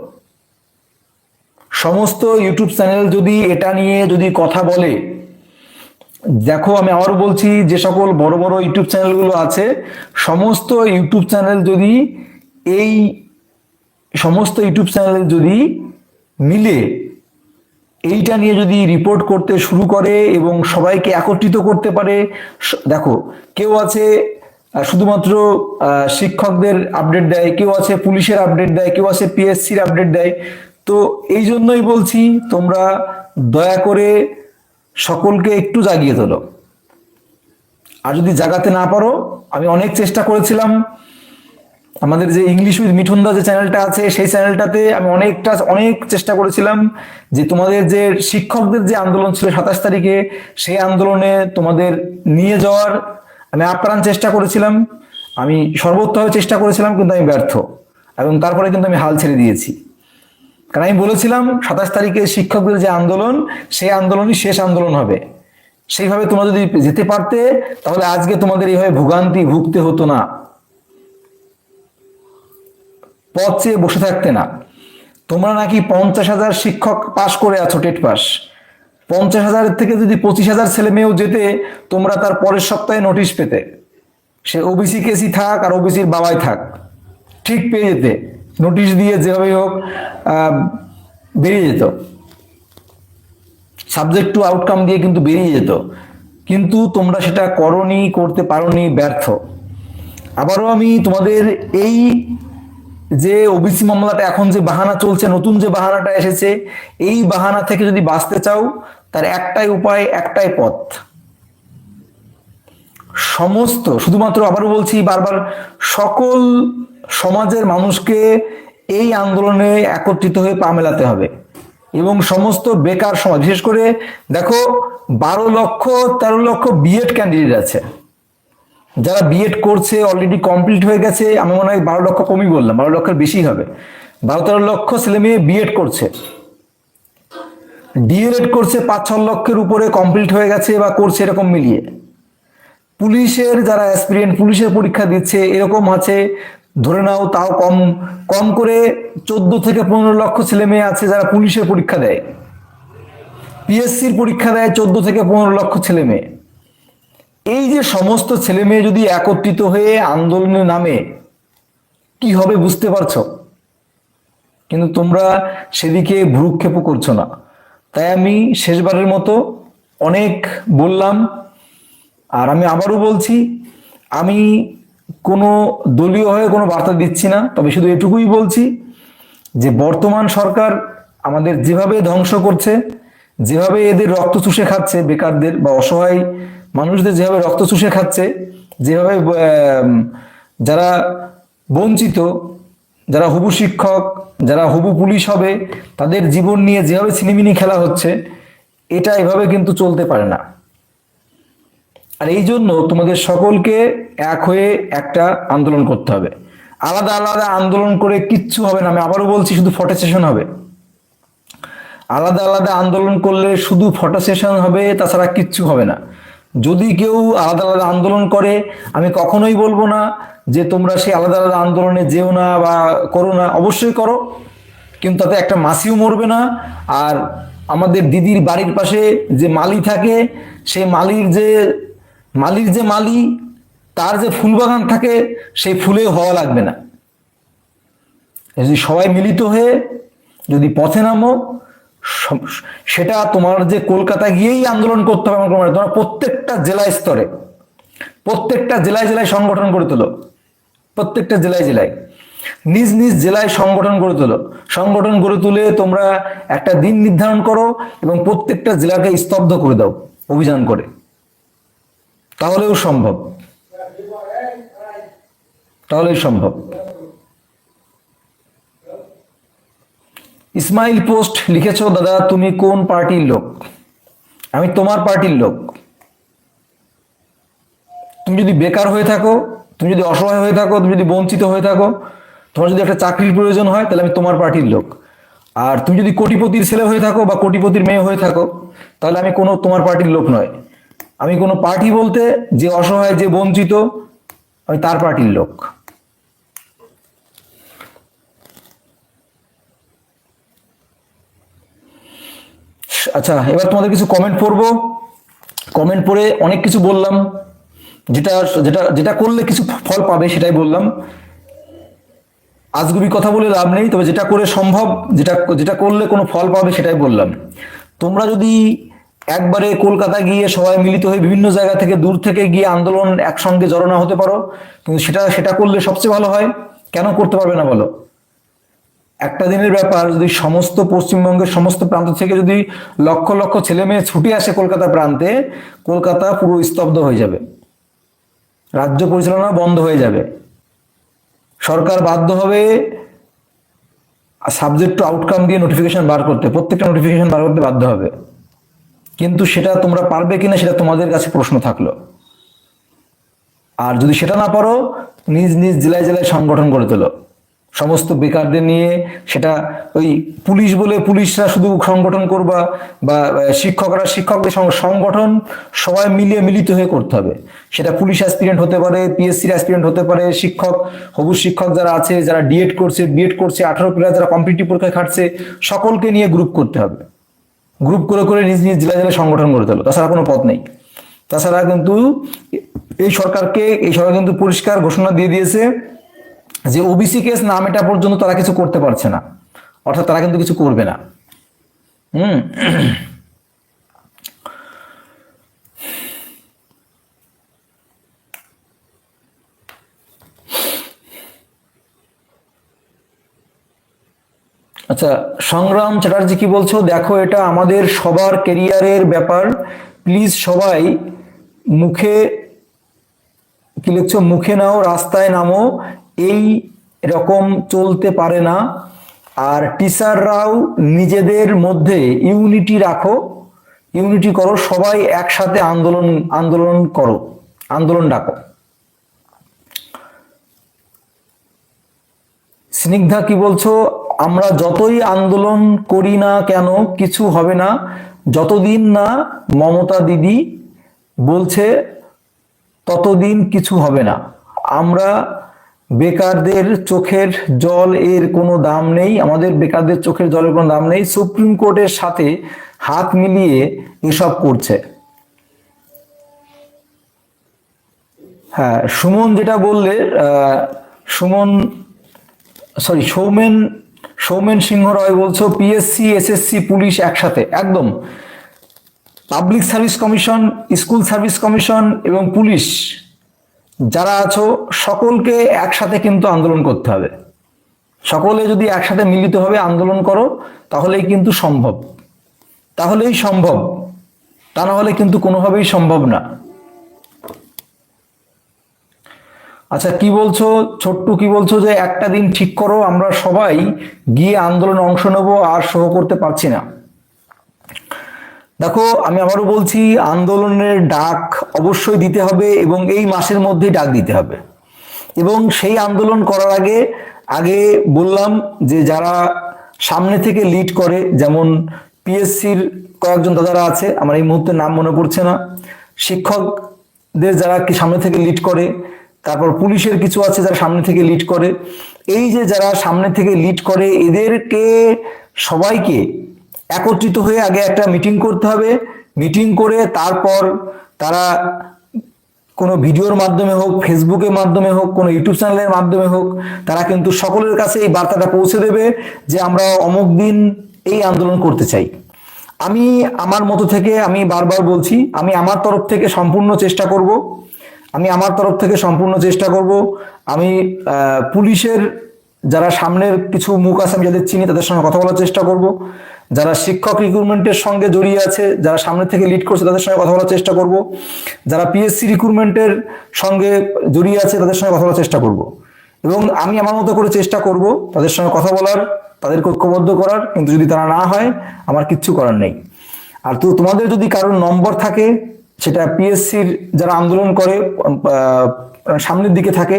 সমস্ত ইউটিউব চ্যানেল যদি এটা নিয়ে যদি কথা বলে, দেখো আমি আবারও বলছি, যে সকল বড় বড় ইউটিউব চ্যানেলগুলো আছে সমস্ত ইউটিউব চ্যানেল যদি এই সমস্ত ইউটিউব চ্যানেল যদি মিলে এইটা নিয়ে যদি রিপোর্ট করতে শুরু করে এবং সবাইকে একত্রিত করতে পারে। দেখো, কেউ আছে শুধুমাত্র শিক্ষকদের আপডেট দেয়, কেউ আছে পুলিশের আপডেট দেয়, কেউ আছে পিএসসির আপডেট দেয়। তো এই জন্যই বলছি, তোমরা দয়া করে সকলকে একটু জাগিয়ে তোলো। আর যদি জাগাতে না পারো, আমি অনেক চেষ্টা করেছিলাম, আমাদের যে ইংলিশ উইথ মিঠুন দা যে চ্যানেলটা আছে সেই চ্যানেলটাতে আমি অনেক চেষ্টা করেছিলাম যে তোমাদের যে শিক্ষকদের যে আন্দোলন ছিল 27 তারিখে, সেই আন্দোলনে তোমাদের নিয়ে যাওয়ার আমি আপ্রাণ চেষ্টা করেছিলাম, আমি সর্বোত্তভাবে চেষ্টা করেছিলাম, কিন্তু আমি ব্যর্থ। এবং তারপরে কিন্তু আমি হাল ছেড়ে দিয়েছি, কারণ আমি বলেছিলাম 27 তারিখে শিক্ষকদের যে আন্দোলন সেই আন্দোলনই শেষ আন্দোলন হবে। সেইভাবে তোমরা যদি যেতে পারতে তাহলে আজকে তোমাদের এইভাবে ভোগান্তি ভুগতে হতো না, পথ চেয়ে বসে থাকতে না। তোমরা নাকি 50,000 শিক্ষক পাশ করে আছো, টেট পাস। 50,000 থেকে যদি 25,000 ছেলে মেয়েও যেতে, তোমরা তার পরের সপ্তাহে নোটিশ পেতে, সে ওবিসি কেসি থাক আর ওবিসির বাবাই থাক, ঠিক পেয়ে যেতে, নোটিশ দিয়ে যেভাবেই হোক বেরিয়ে যেত, সাবজেক্ট টু আউটকাম দিয়ে কিন্তু বেরিয়ে যেত। কিন্তু তোমরা সেটা করনি, করতে পারোনি, ব্যর্থ। আবারও আমি তোমাদের এই যে ওবিসি মামলাটা এখন যে বাহানা চলছে, নতুন যে বাহানাটা এসেছে, এই বাহানা থেকে যদি বাঁচতে চাও তার একটাই উপায়, একটাই পথ। সমস্ত, শুধুমাত্র আবারও বলছি বারবার, সকল সমাজের মানুষকে এই আন্দোলনে একত্রিত হয়ে পা মেলাতে হবে। এবং সমস্ত বেকার সমাজ, বিশেষ করে দেখো 12 লক্ষ 13 লক্ষ বিএড ক্যান্ডিডেট আছে, যারা বিএড করছে, অলরেডি কমপ্লিট হয়ে গেছে। আমি মনে হয় 12 লক্ষ কমই বললাম, 12 লক্ষের বেশি হবে। 12-13 লক্ষ ছেলে মেয়ে বিএড করছে, ডিএলএড করছে 5-6 লক্ষের উপরে কমপ্লিট হয়ে গেছে বা করছে, এরকম মিলিয়ে। পুলিশের যারা অ্যাসপিরিয়েন্ট, পুলিশের পরীক্ষা দিচ্ছে, এরকম আছে ধরে নাও তাও কম কম করে 14 থেকে 15 লক্ষ ছেলে মেয়ে আছে যারা পুলিশের পরীক্ষা দেয়, পিএসসির পরীক্ষা দেয় 14 থেকে 15 লক্ষ ছেলে মেয়ে। এই যে সমস্ত ছেলে মেয়ে যদি একত্রিত হয়ে আন্দোলনের নামে, কি হবে বুঝতে পারছো? কিন্তু তোমরা সেদিকে ভ্রুক্ষেপও করছো না। তাই আমি শেষবারের মতো অনেক বললাম, আর আমি আবারও বলছি, আমি কোনো দলীয় হয়ে কোনো বার্তা দিচ্ছি না, তবে শুধু এটুকুই বলছি যে বর্তমান সরকার আমাদের যেভাবে ধ্বংস করছে, যেভাবে এদের রক্ত চুষে খাচ্ছে, বেকারদের বা অসহায় মানুষদের যেভাবে রক্ত চুষে খাচ্ছে, যেভাবে যারা বঞ্চিত, যারা হবু শিক্ষক, যারা হবু পুলিশ হবে, তাদের জীবন নিয়ে যেভাবে ছিনিমিনি খেলা হচ্ছে, এটা এভাবে কিন্তু চলতে পারে না। আর এই জন্য তোমাদের সকলকে এক হয়ে একটা আন্দোলন করতে হবে। আলাদা আলাদা আন্দোলন করে কিচ্ছু হবে না, আমি আবারও বলছি, শুধু ফটো সেশন হবে। আলাদা আলাদা আন্দোলন করলে শুধু ফটো সেশন হবে, তাছাড়া কিচ্ছু হবে না। যদি কেউ আলাদা আলাদা আন্দোলন করে, আমি কখনোই বলবো না যে তোমরা সেই আলাদা আলাদা আন্দোলনে যেও না বা করো না, অবশ্যই করো, কিন্তু তাতে একটা মাছিও মরবে না। আর আমাদের দিদির বাড়ির পাশে যে মালি থাকে, সেই মালির যে মালি, তার যে ফুল বাগান থাকে, সেই ফুলে হওয়া লাগবে না। যদি সবাই মিলিত হয়ে যদি পথে নামো, সেটা তোমার যে কলকাতা গিয়েই আন্দোলন করতে হবে এমন কোনো মানে, তোমার প্রত্যেকটা জেলা স্তরে, প্রত্যেকটা জেলায় জেলায় সংগঠন করে তোলো, প্রত্যেকটা জেলায় জেলায় নিজ নিজ জেলায় সংগঠন গড়ে তোলো। সংগঠন গড়ে তুলে তোমরা একটা দিন নির্ধারণ করো এবং প্রত্যেকটা জেলাকে স্তব্ধ করে দাও অভিযান করে, তাহলেও সম্ভব, তাহলেই সম্ভব। ইসমাইল পোস্ট লিখেছো, দাদা তুমি কোন পার্টির লোক? আমি তোমার পার্টির লোক। তুমি যদি বেকার হয়ে থাকো, তুমি যদি অসহায় হয়ে থাকো, তুমি যদি বঞ্চিত হয়ে থাকো, তোমার যদি একটা চাকরির প্রয়োজন হয়, তাহলে আমি তোমার পার্টির লোক। আর তুমি যদি কোটিপতির ছেলে হয়ে থাকো বা কোটিপতির মেয়ে হয়ে থাকো, তাহলে আমি কোনো তোমার পার্টির লোক নয়। আমি কোনো পার্টি বলতে যে অসহায়, যে বঞ্চিত, আমি তার পার্টির লোক। আচ্ছা, এবার তোমাদের কিছু কমেন্ট পড়বো। কমেন্ট পড়ে অনেক কিছু বললাম, যেটা যেটা যেটা করলে কিছু ফল পাবে সেটাই বললাম। আজগুবি কথা বলে লাভ নেই, তবে যেটা করে সম্ভব, যেটা যেটা করলে কোনো ফল পাবে সেটাই বললাম। তোমরা যদি একবারে কলকাতা গিয়ে সবাই মিলিত হয়ে বিভিন্ন জায়গা থেকে, দূর থেকে গিয়ে আন্দোলন একসঙ্গে জড়ো না হতে পারো, কিন্তু সেটা সেটা করলে সবচেয়ে ভালো হয়। কেন করতে পারবে না বলো? একটা দিনের ব্যাপার, যদি সমস্ত পশ্চিমবঙ্গের সমস্ত প্রান্ত থেকে যদি লক্ষ লক্ষ ছেলে মেয়ে ছুটে আসে কলকাতা প্রান্তে, কলকাতা পুরো স্তব্ধ হয়ে যাবে, রাজ্য পরিচালনা বন্ধ হয়ে যাবে। সরকার বাধ্য হবে সাবজেক্ট টু আউটকাম দিয়ে নোটিফিকেশন বার করতে, প্রত্যেকটা নোটিফিকেশন বার করতে বাধ্য হবে। কিন্তু সেটা তোমরা পারবে কিনা, সেটা তোমাদের কাছে প্রশ্ন থাকলো। আর যদি সেটা না পারো, নিজ নিজ জেলায় জেলায় সংগঠন গড়ে তোলো সমস্ত বেকারদের নিয়ে। সেটা ওই পুলিশ বলে পুলিশরা শুধু সংগঠন করবা, বা শিক্ষকরা শিক্ষকদের সংগঠন সবাই মিলিয়ে মিলিত হয়ে করতে হবে। সেটা পুলিশ অ্যাসপিরেন্ট হতে পারে, পিএসসির অ্যাসপিরেন্ট হতে পারে, শিক্ষক, হবু শিক্ষক যারা আছে, যারা ডিএড করছে, বিএড করছে, 18+ যারা কম্পিটিটিভ পরীক্ষায় খাটছে, সকলকে নিয়ে গ্রুপ করতে হবে। গ্রুপ করে করে নিজ নিজ জেলায় জেলায় সংগঠন গড়ে তোলো, তাছাড়া কোনো পথ নেই। তাছাড়া কিন্তু এই সরকার কিন্তু পরিষ্কার ঘোষণা দিয়ে দিয়েছে যে ওবিসি কেস না মেটা পর্যন্ত তারা কিছু করতে পারছে না, অর্থাৎ তারা কিন্তু কিছু করবে না। আচ্ছা, সংগ্রাম চ্যাটার্জি কি বলছো? দেখো, এটা আমাদের সবার ক্যারিয়ারের ব্যাপার, প্লিজ সবাই মুখে কি লিখছো, মুখে নাও, রাস্তায় নামো, এই রকম চলতে পারে না। আর টিচাররাও নিজেদের মধ্যে ইউনিটি রাখো, ইউনিটি করো, সবাই একসাথে আন্দোলন আন্দোলন করো, আন্দোলন ডাকো। স্নিগ্ধা কি বলছো? আমরা যতই আন্দোলন করি না কেন কিছু হবে না, যতদিন না মমতা দিদি বলছে ততদিন কিছু হবে না। আমরা বেকারদের চোখের জল এর কোনো দাম নেই, আমাদের বেকারদের চোখের জলের কোনো দাম নেই। সুপ্রিম কোর্টের সাথে হাত মিলিয়ে এসব করছে। হ্যাঁ, সুমন যেটা বললে, সৌমেন সিংহ রয় বলছো পিএসসি, এসএসসি, পুলিশ একসাথে, একদম। Public service commission, school service commission এবং পুলিশ যারা আছো, সকলকে একসাথে কিন্তু আন্দোলন করতে হবে। সকলে যদি একসাথে মিলিতভাবে আন্দোলন করো, তাহলেই কিন্তু সম্ভব, তাহলেই সম্ভব, তা না হলে কিন্তু কোনোভাবেই সম্ভব না। আচ্ছা, কি বলছো ছোট্টু, কি বলছো যে একটা দিন ঠিক করো, আমরা সবাই গিয়ে আন্দোলনে অংশ নেব, আর সহ করতে পারছি না। দেখো, আমি আবারও বলছি, আন্দোলনের ডাক অবশ্যই দিতে হবে এবং এই মাসের মধ্যেই ডাক দিতে হবে। এবং সেই আন্দোলন করার আগে আগে বললাম যে যারা সামনে থেকে লিড করে, যেমন পিএসসির কয়েকজন দাদারা আছে, আমার এই মুহূর্তে নাম মনে পড়ছে না, শিক্ষকদের যারা কি সামনে থেকে লিড করে, তারপর পুলিশের কিছু আছে যারা সামনে থেকে লিড করে। এই যে যারা সামনে থেকে লিড করে এদেরকে সবাইকে একত্রিত হয়ে আগে একটা মিটিং করতে হবে। মিটিং করে তারপর তারা কোনো ভিডিওর মাধ্যমে হোক, ফেসবুকের মাধ্যমে হোক, কোনো ইউটিউব চ্যানেলের মাধ্যমে হোক, তারা কিন্তু সকলের কাছে এই বার্তাটা পৌঁছে দেবে যে আমরা অমুক দিন এই আন্দোলন করতে চাই। আমি আমার মতো থেকে আমি বারবার বলছি, আমি আমার তরফ থেকে সম্পূর্ণ চেষ্টা করব। আমি পুলিশের যারা সামনের কিছু মুখ আছে আমি যাদের চিনি তাদের সঙ্গে কথা বলার চেষ্টা করব। যারা শিক্ষক রিক্রুটমেন্টের সঙ্গে জড়িয়ে আছে, যারা সামনে থেকে লিড করছে তাদের সঙ্গে কথা বলার চেষ্টা করব। যারা পিএসসি রিক্রুটমেন্টের সঙ্গে জড়িয়ে আছে তাদের সঙ্গে কথা বলার চেষ্টা করব। এবং আমি আমার মতো করে চেষ্টা করব তাদের সঙ্গে কথা বলার, তাদেরকে ঐক্যবদ্ধ করার। কিন্তু যদি তারা না হয় আমার কিচ্ছু করার নেই। আর তো তোমাদের যদি কারোর নম্বর থাকে, সেটা পিএসসির যারা আন্দোলন করে সামনের দিকে থাকে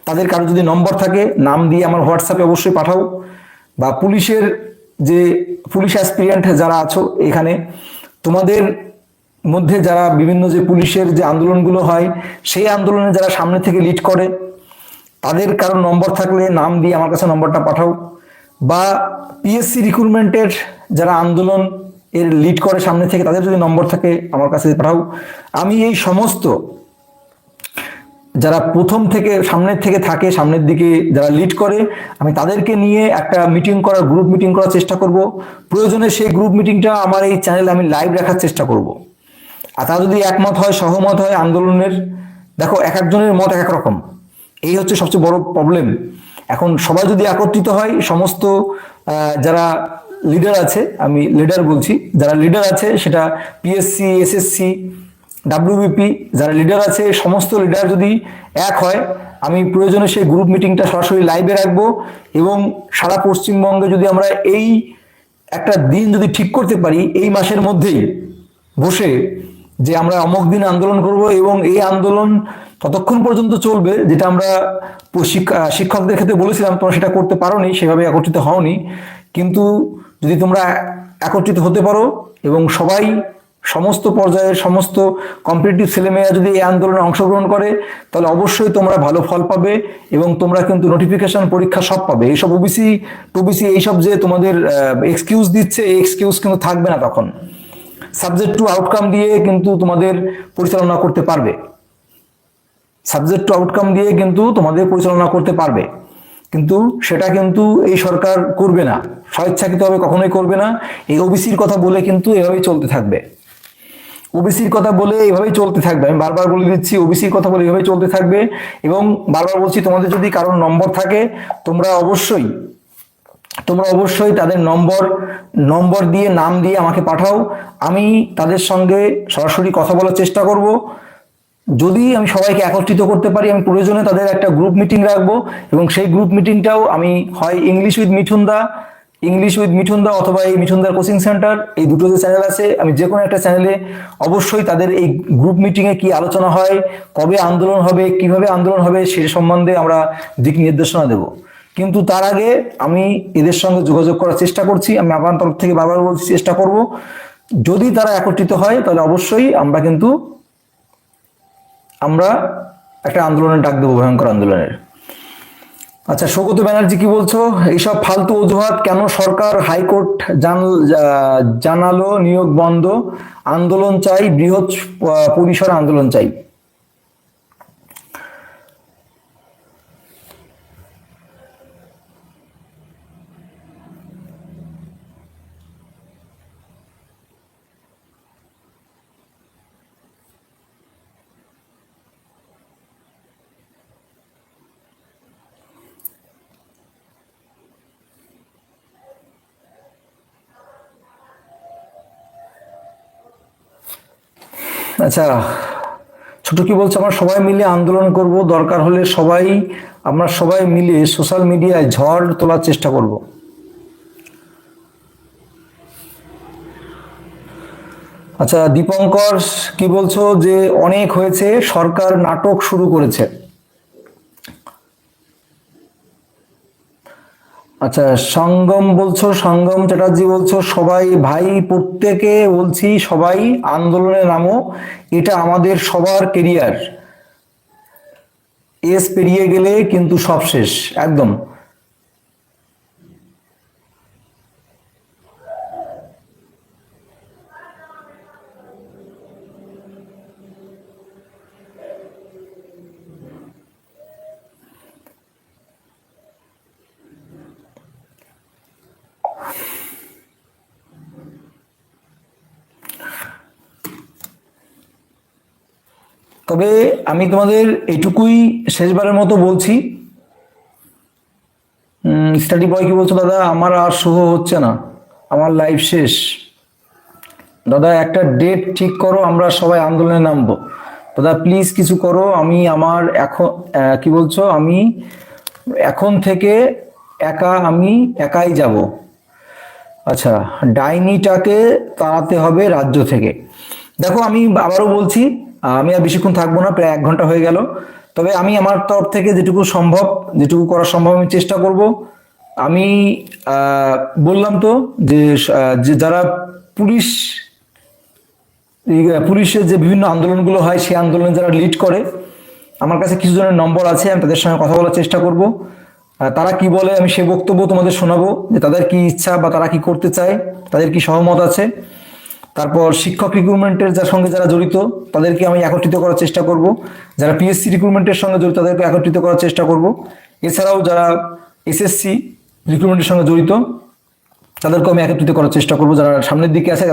তাদের কারো যদি নম্বর থাকে, নাম দিয়ে আমার হোয়াটসঅ্যাপে অবশ্যই পাঠাও। বা পুলিশের যে পুলিশ অ্যাসপিরিয়েন্ট যারা আছো এখানে, তোমাদের মধ্যে যারা বিভিন্ন যে পুলিশের যে আন্দোলনগুলো হয় সেই আন্দোলনে যারা সামনে থেকে লিড করে তাদের কারো নম্বর থাকলে নাম দিয়ে আমার কাছে নম্বরটা পাঠাও। বা পিএসসি রিক্রুটমেন্টের যারা আন্দোলন এর লিড করে সামনে থেকে তাদের যদি নম্বর থাকে আমার কাছে পাঠাও। আমি এই সমস্ত যারা প্রথম থেকে সামনের থেকে থাকে, সামনের দিকে যারা লিড করে, আমি তাদেরকে নিয়ে একটা মিটিং করার, গ্রুপ মিটিং করার চেষ্টা করব। প্রয়োজনে সেই গ্রুপ মিটিংটা আমার এই চ্যানেলে আমি লাইভ রাখার চেষ্টা করব। আর তারা যদি একমত হয়, সহমত হয় আন্দোলনের, দেখো এক একজনের মত এক এক রকম, এই হচ্ছে সবচেয়ে বড় প্রবলেম। এখন সবাই যদি একত্রিত হয়, সমস্ত যারা লিডার আছে, আমি লিডার বলছি, যারা লিডার আছে সেটা পিএসসি, এসএসসি, ডাব্লিউবিপি যারা লিডার আছে, সমস্ত লিডার যদি এক হয়, আমি প্রয়োজনে সেই গ্রুপ মিটিংটা সরাসরি লাইভে রাখবো। এবং সারা পশ্চিমবঙ্গে যদি আমরা এই একটা দিন যদি ঠিক করতে পারি এই মাসের মধ্যেই বসে, যে আমরা অমুক দিন আন্দোলন করব এবং এই আন্দোলন ততক্ষণ পর্যন্ত চলবে, যেটা আমরা শিক্ষকদের ক্ষেত্রে বলেছিলাম তোমরা সেটা করতে পারোনি, সেভাবে একত্রিত হওনি। কিন্তু যদি তোমরা একত্রিত হতে পারো এবং সবাই, সমস্ত পর্যায়ের সমস্ত কম্পিটিটিভ ছেলেমেয়েরা যদি এই আন্দোলনে অংশগ্রহণ করে, তাহলে অবশ্যই তোমরা ভালো ফল পাবে এবং তোমরা কিন্তু নোটিফিকেশন, পরীক্ষা সব পাবে। এইসব ওবিসি টুবিসি এইসব যে তোমাদের এক্সকিউজ দিচ্ছে, এই এক্সকিউজ কিন্তু থাকবে না। তখন সাবজেক্ট টু আউটকাম দিয়ে কিন্তু তোমাদের পরিচালনা করতে পারবে। কিন্তু সেটা কিন্তু এই সরকার করবে না, স্বেচ্ছাকৃতভাবে কখনোই করবে না। এই ওবিসির কথা বলে কিন্তু এভাবেই চলতে থাকবে। আমি বারবার বলে দিচ্ছি, ওবিসির কথা বলে এভাবেই চলতে থাকবে। এবং বারবার বলছি, তোমাদের যদি কারোর নম্বর থাকে তোমরা অবশ্যই তাদের নম্বর দিয়ে, নাম দিয়ে আমাকে পাঠাও। আমি তাদের সঙ্গে সরাসরি কথা বলার চেষ্টা করব। যদি আমি সবাইকে একত্রিত করতে পারি, আমি প্রয়োজনে তাদের একটা গ্রুপ মিটিং রাখবো এবং সেই গ্রুপ মিটিংটাও আমি হয় ইংলিশ উইথ মিঠুন দা অথবা এই মিঠুনদার কোচিং সেন্টার, এই দুটো যে চ্যানেল আছে, আমি যে কোনো একটা চ্যানেলে অবশ্যই তাদের এই গ্রুপ মিটিংয়ে কি আলোচনা হয়, কবে আন্দোলন হবে, কিভাবে আন্দোলন হবে, সে সম্বন্ধে আমরা দিক নির্দেশনা দেব। কিন্তু তার আগে আমি এদের সঙ্গে যোগাযোগ করার চেষ্টা করছি। আমি আমার তরফ থেকে বারবার বলছি, চেষ্টা করব। যদি তারা একত্রিত হয় তাহলে অবশ্যই আমরা একটা আন্দোলনের ডাক দেবো, ভয়ঙ্কর আন্দোলনের। আচ্ছা, সৌগত ব্যানার্জি কি বলছো? এইসব ফালতু অজুহাত কেন? সরকার, হাইকোর্ট জানালো নিয়োগ বন্ধ, আন্দোলন চাই, বৃহৎ পরিসর আন্দোলন চাই। আচ্ছা, ছোট কি বলছে? আমরা সবাই মিলে আন্দোলন করব, দরকার হলে আমরা সবাই মিলে সোশ্যাল মিডিয়ায় ঝড় তোলার চেষ্টা করব। আচ্ছা, দীপঙ্কর কি বলছো? যে অনেক হয়েছে, সরকার নাটক শুরু করেছে। আচ্ছা, সঙ্গম চ্যাটার্জি বলছো সবাই ভাই, প্রত্যেকে বলছি সবাই আন্দোলনে নামো, এটা আমাদের সবার কেরিয়ার। এস পেরিয়ে গেলে কিন্তু সব শেষ একদম। তবে আমি তোমাদের এটুকুই শেষবারের মতো বলছি, স্টাডি বয় কি বলছো দাদা, আমার আর শুভ হচ্ছে না, আমার লাইফ শেষ। দাদা একটা ডেট ঠিক করো, আমরা সবাই আন্দোলনে নামবো। দাদা প্লিজ কিছু করো, আমি আমার এখন কি বলছো, আমি এখন থেকে আমি একাই যাব। আচ্ছা, ডাইনিটাকে তাড়াতে হবে রাজ্য থেকে। দেখো আমি আবারও বলছি, আমি আর বেশিক্ষণ থাকবো না, প্রায় 1 ঘন্টা হয়ে গেল। তবে আমি আমার তরফ থেকে যেটুকু সম্ভব, যেটুকু করা সম্ভব আমি চেষ্টা করব। আমি বললাম তো যে যারা পুলিশ পুলিশের যে বিভিন্ন আন্দোলনগুলো হয়, সেই আন্দোলনে যারা লিড করে, আমার কাছে কিছু জনের নম্বর আছে, আমি তাদের সঙ্গে কথা বলার চেষ্টা করব। তারা কি বলে আমি সে বক্তব্য তোমাদের শোনাবো, যে তাদের কি ইচ্ছা বা তারা কি করতে চায়, তাদের কি সহমত আছে। তারপর শিক্ষক রিক্রুটমেন্টের যার সঙ্গে যারা জড়িত তাদেরকে আমি একত্রিত করার চেষ্টা করব, যারা পিএসসি রিক্রুটমেন্টের সঙ্গে জড়িত তাদেরকে একত্রিত করার চেষ্টা করব। এছাড়াও যারা এসএসসি রিক্রুটমেন্টের সঙ্গে জড়িত তাদেরকে আমি একত্রিত করার চেষ্টা করবো। যারা সামনের দিকে আছে,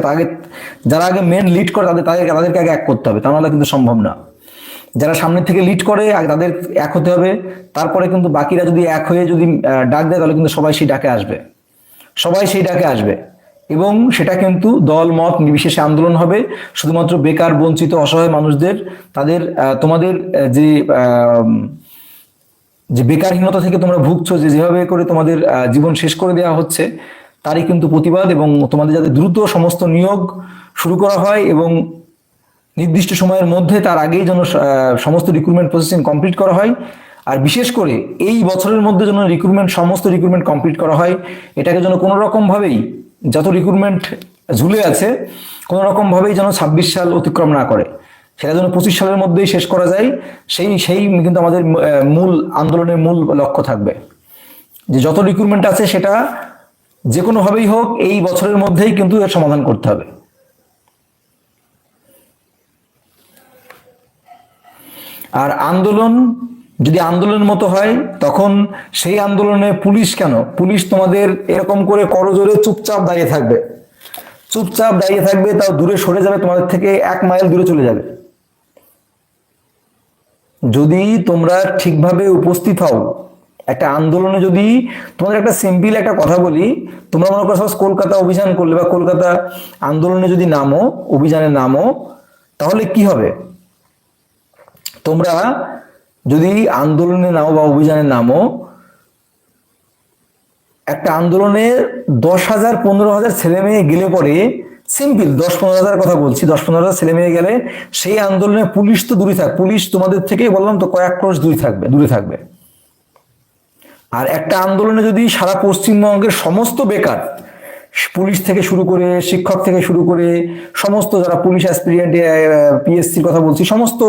যারা আগে মেন লিড করে তাদেরকে আগে এক করতে হবে, তা নাহলে কিন্তু সম্ভব না। যারা সামনের থেকে লিড করে আগে তাদের এক হতে হবে, তারপরে কিন্তু বাকিরা যদি এক হয়ে যদি ডাক দেয় তাহলে কিন্তু সবাই সেই ডাকে আসবে, সবাই সেই ডাকে আসবে। এবং সেটা কিন্তু দল মত নির্বিশেষে আন্দোলন হবে, শুধুমাত্র বেকার বঞ্চিত অসহায় মানুষদের তাদের তোমাদের যে যে বেকারহীনতা থেকে তোমরা ভুগছো, যেভাবে করে তোমাদের জীবন শেষ করে দেওয়া হচ্ছে, তারই কিন্তু প্রতিবাদ। এবং তোমাদের যাতে দ্রুত সমস্ত নিয়োগ শুরু করা হয় এবং নির্দিষ্ট সময়ের মধ্যে তার আগেই যেন সমস্ত রিক্রুটমেন্ট প্রসেসিং কমপ্লিট করা হয়। আর বিশেষ করে এই বছরের মধ্যে যেন সমস্ত রিক্রুটমেন্ট কমপ্লিট করা হয়। এটাকে যেন কোনো রকমভাবেই, যত রিক্রুটমেন্ট ঝুলে আছে, কোনো রকমভাবেই যেন 26 সাল অতিক্রম না করে, সেটা যেন 25 সালের মধ্যেই শেষ করা যায়। সেই কিন্তু আমাদের মূল আন্দোলনের মূল লক্ষ্য থাকবে, যে যত রিক্রুটমেন্ট আছে সেটা যে কোনোভাবেই হোক এই বছরের মধ্যেই কিন্তু এর সমাধান করতে হবে। আর আন্দোলন যদি আন্দোলনের মতো হয়, তখন সেই আন্দোলনে পুলিশ কেন, পুলিশ তোমাদের এরকম করে করজোরে চুপচাপ দাঁড়িয়ে থাকবে, চুপচাপ দাঁড়িয়ে থাকবে, তাও দূরে সরে যাবে, তোমাদের থেকে 1 মাইল দূরে চলে যাবে। যদি তোমরা ঠিকভাবে উপস্থিত হও একটা আন্দোলনে, যদি তোমাদের একটা সিম্পল একটা কথা বলি, তোমরা মনে করো কলকাতা অভিযান করলে বা কলকাতা আন্দোলনে যদি নামো, অভিযানে নামো, তাহলে কি হবে? তোমরা যদি আন্দোলনে নামো বা অভিযানে নামো, একটা আন্দোলনে 10,000 15,000 ছেলে মেয়ে গেলে পরে, সিম্পল 10-15,000 কথা বলছি, 10-15,000 ছেলে মেয়ে গেলে সেই আন্দোলনে পুলিশ তো দূরে থাক, পুলিশ তোমাদের থেকে বললাম তো কয়েক ক্রোশ দূরে থাকবে। আর একটা আন্দোলনে যদি সারা পশ্চিমবঙ্গের সমস্ত বেকার, পুলিশ থেকে শুরু করে, শিক্ষক থেকে শুরু করে, সমস্ত যারা পুলিশ অ্যাসপিরিয়েন্ট, পিএসসির কথা বলছি, সমস্ত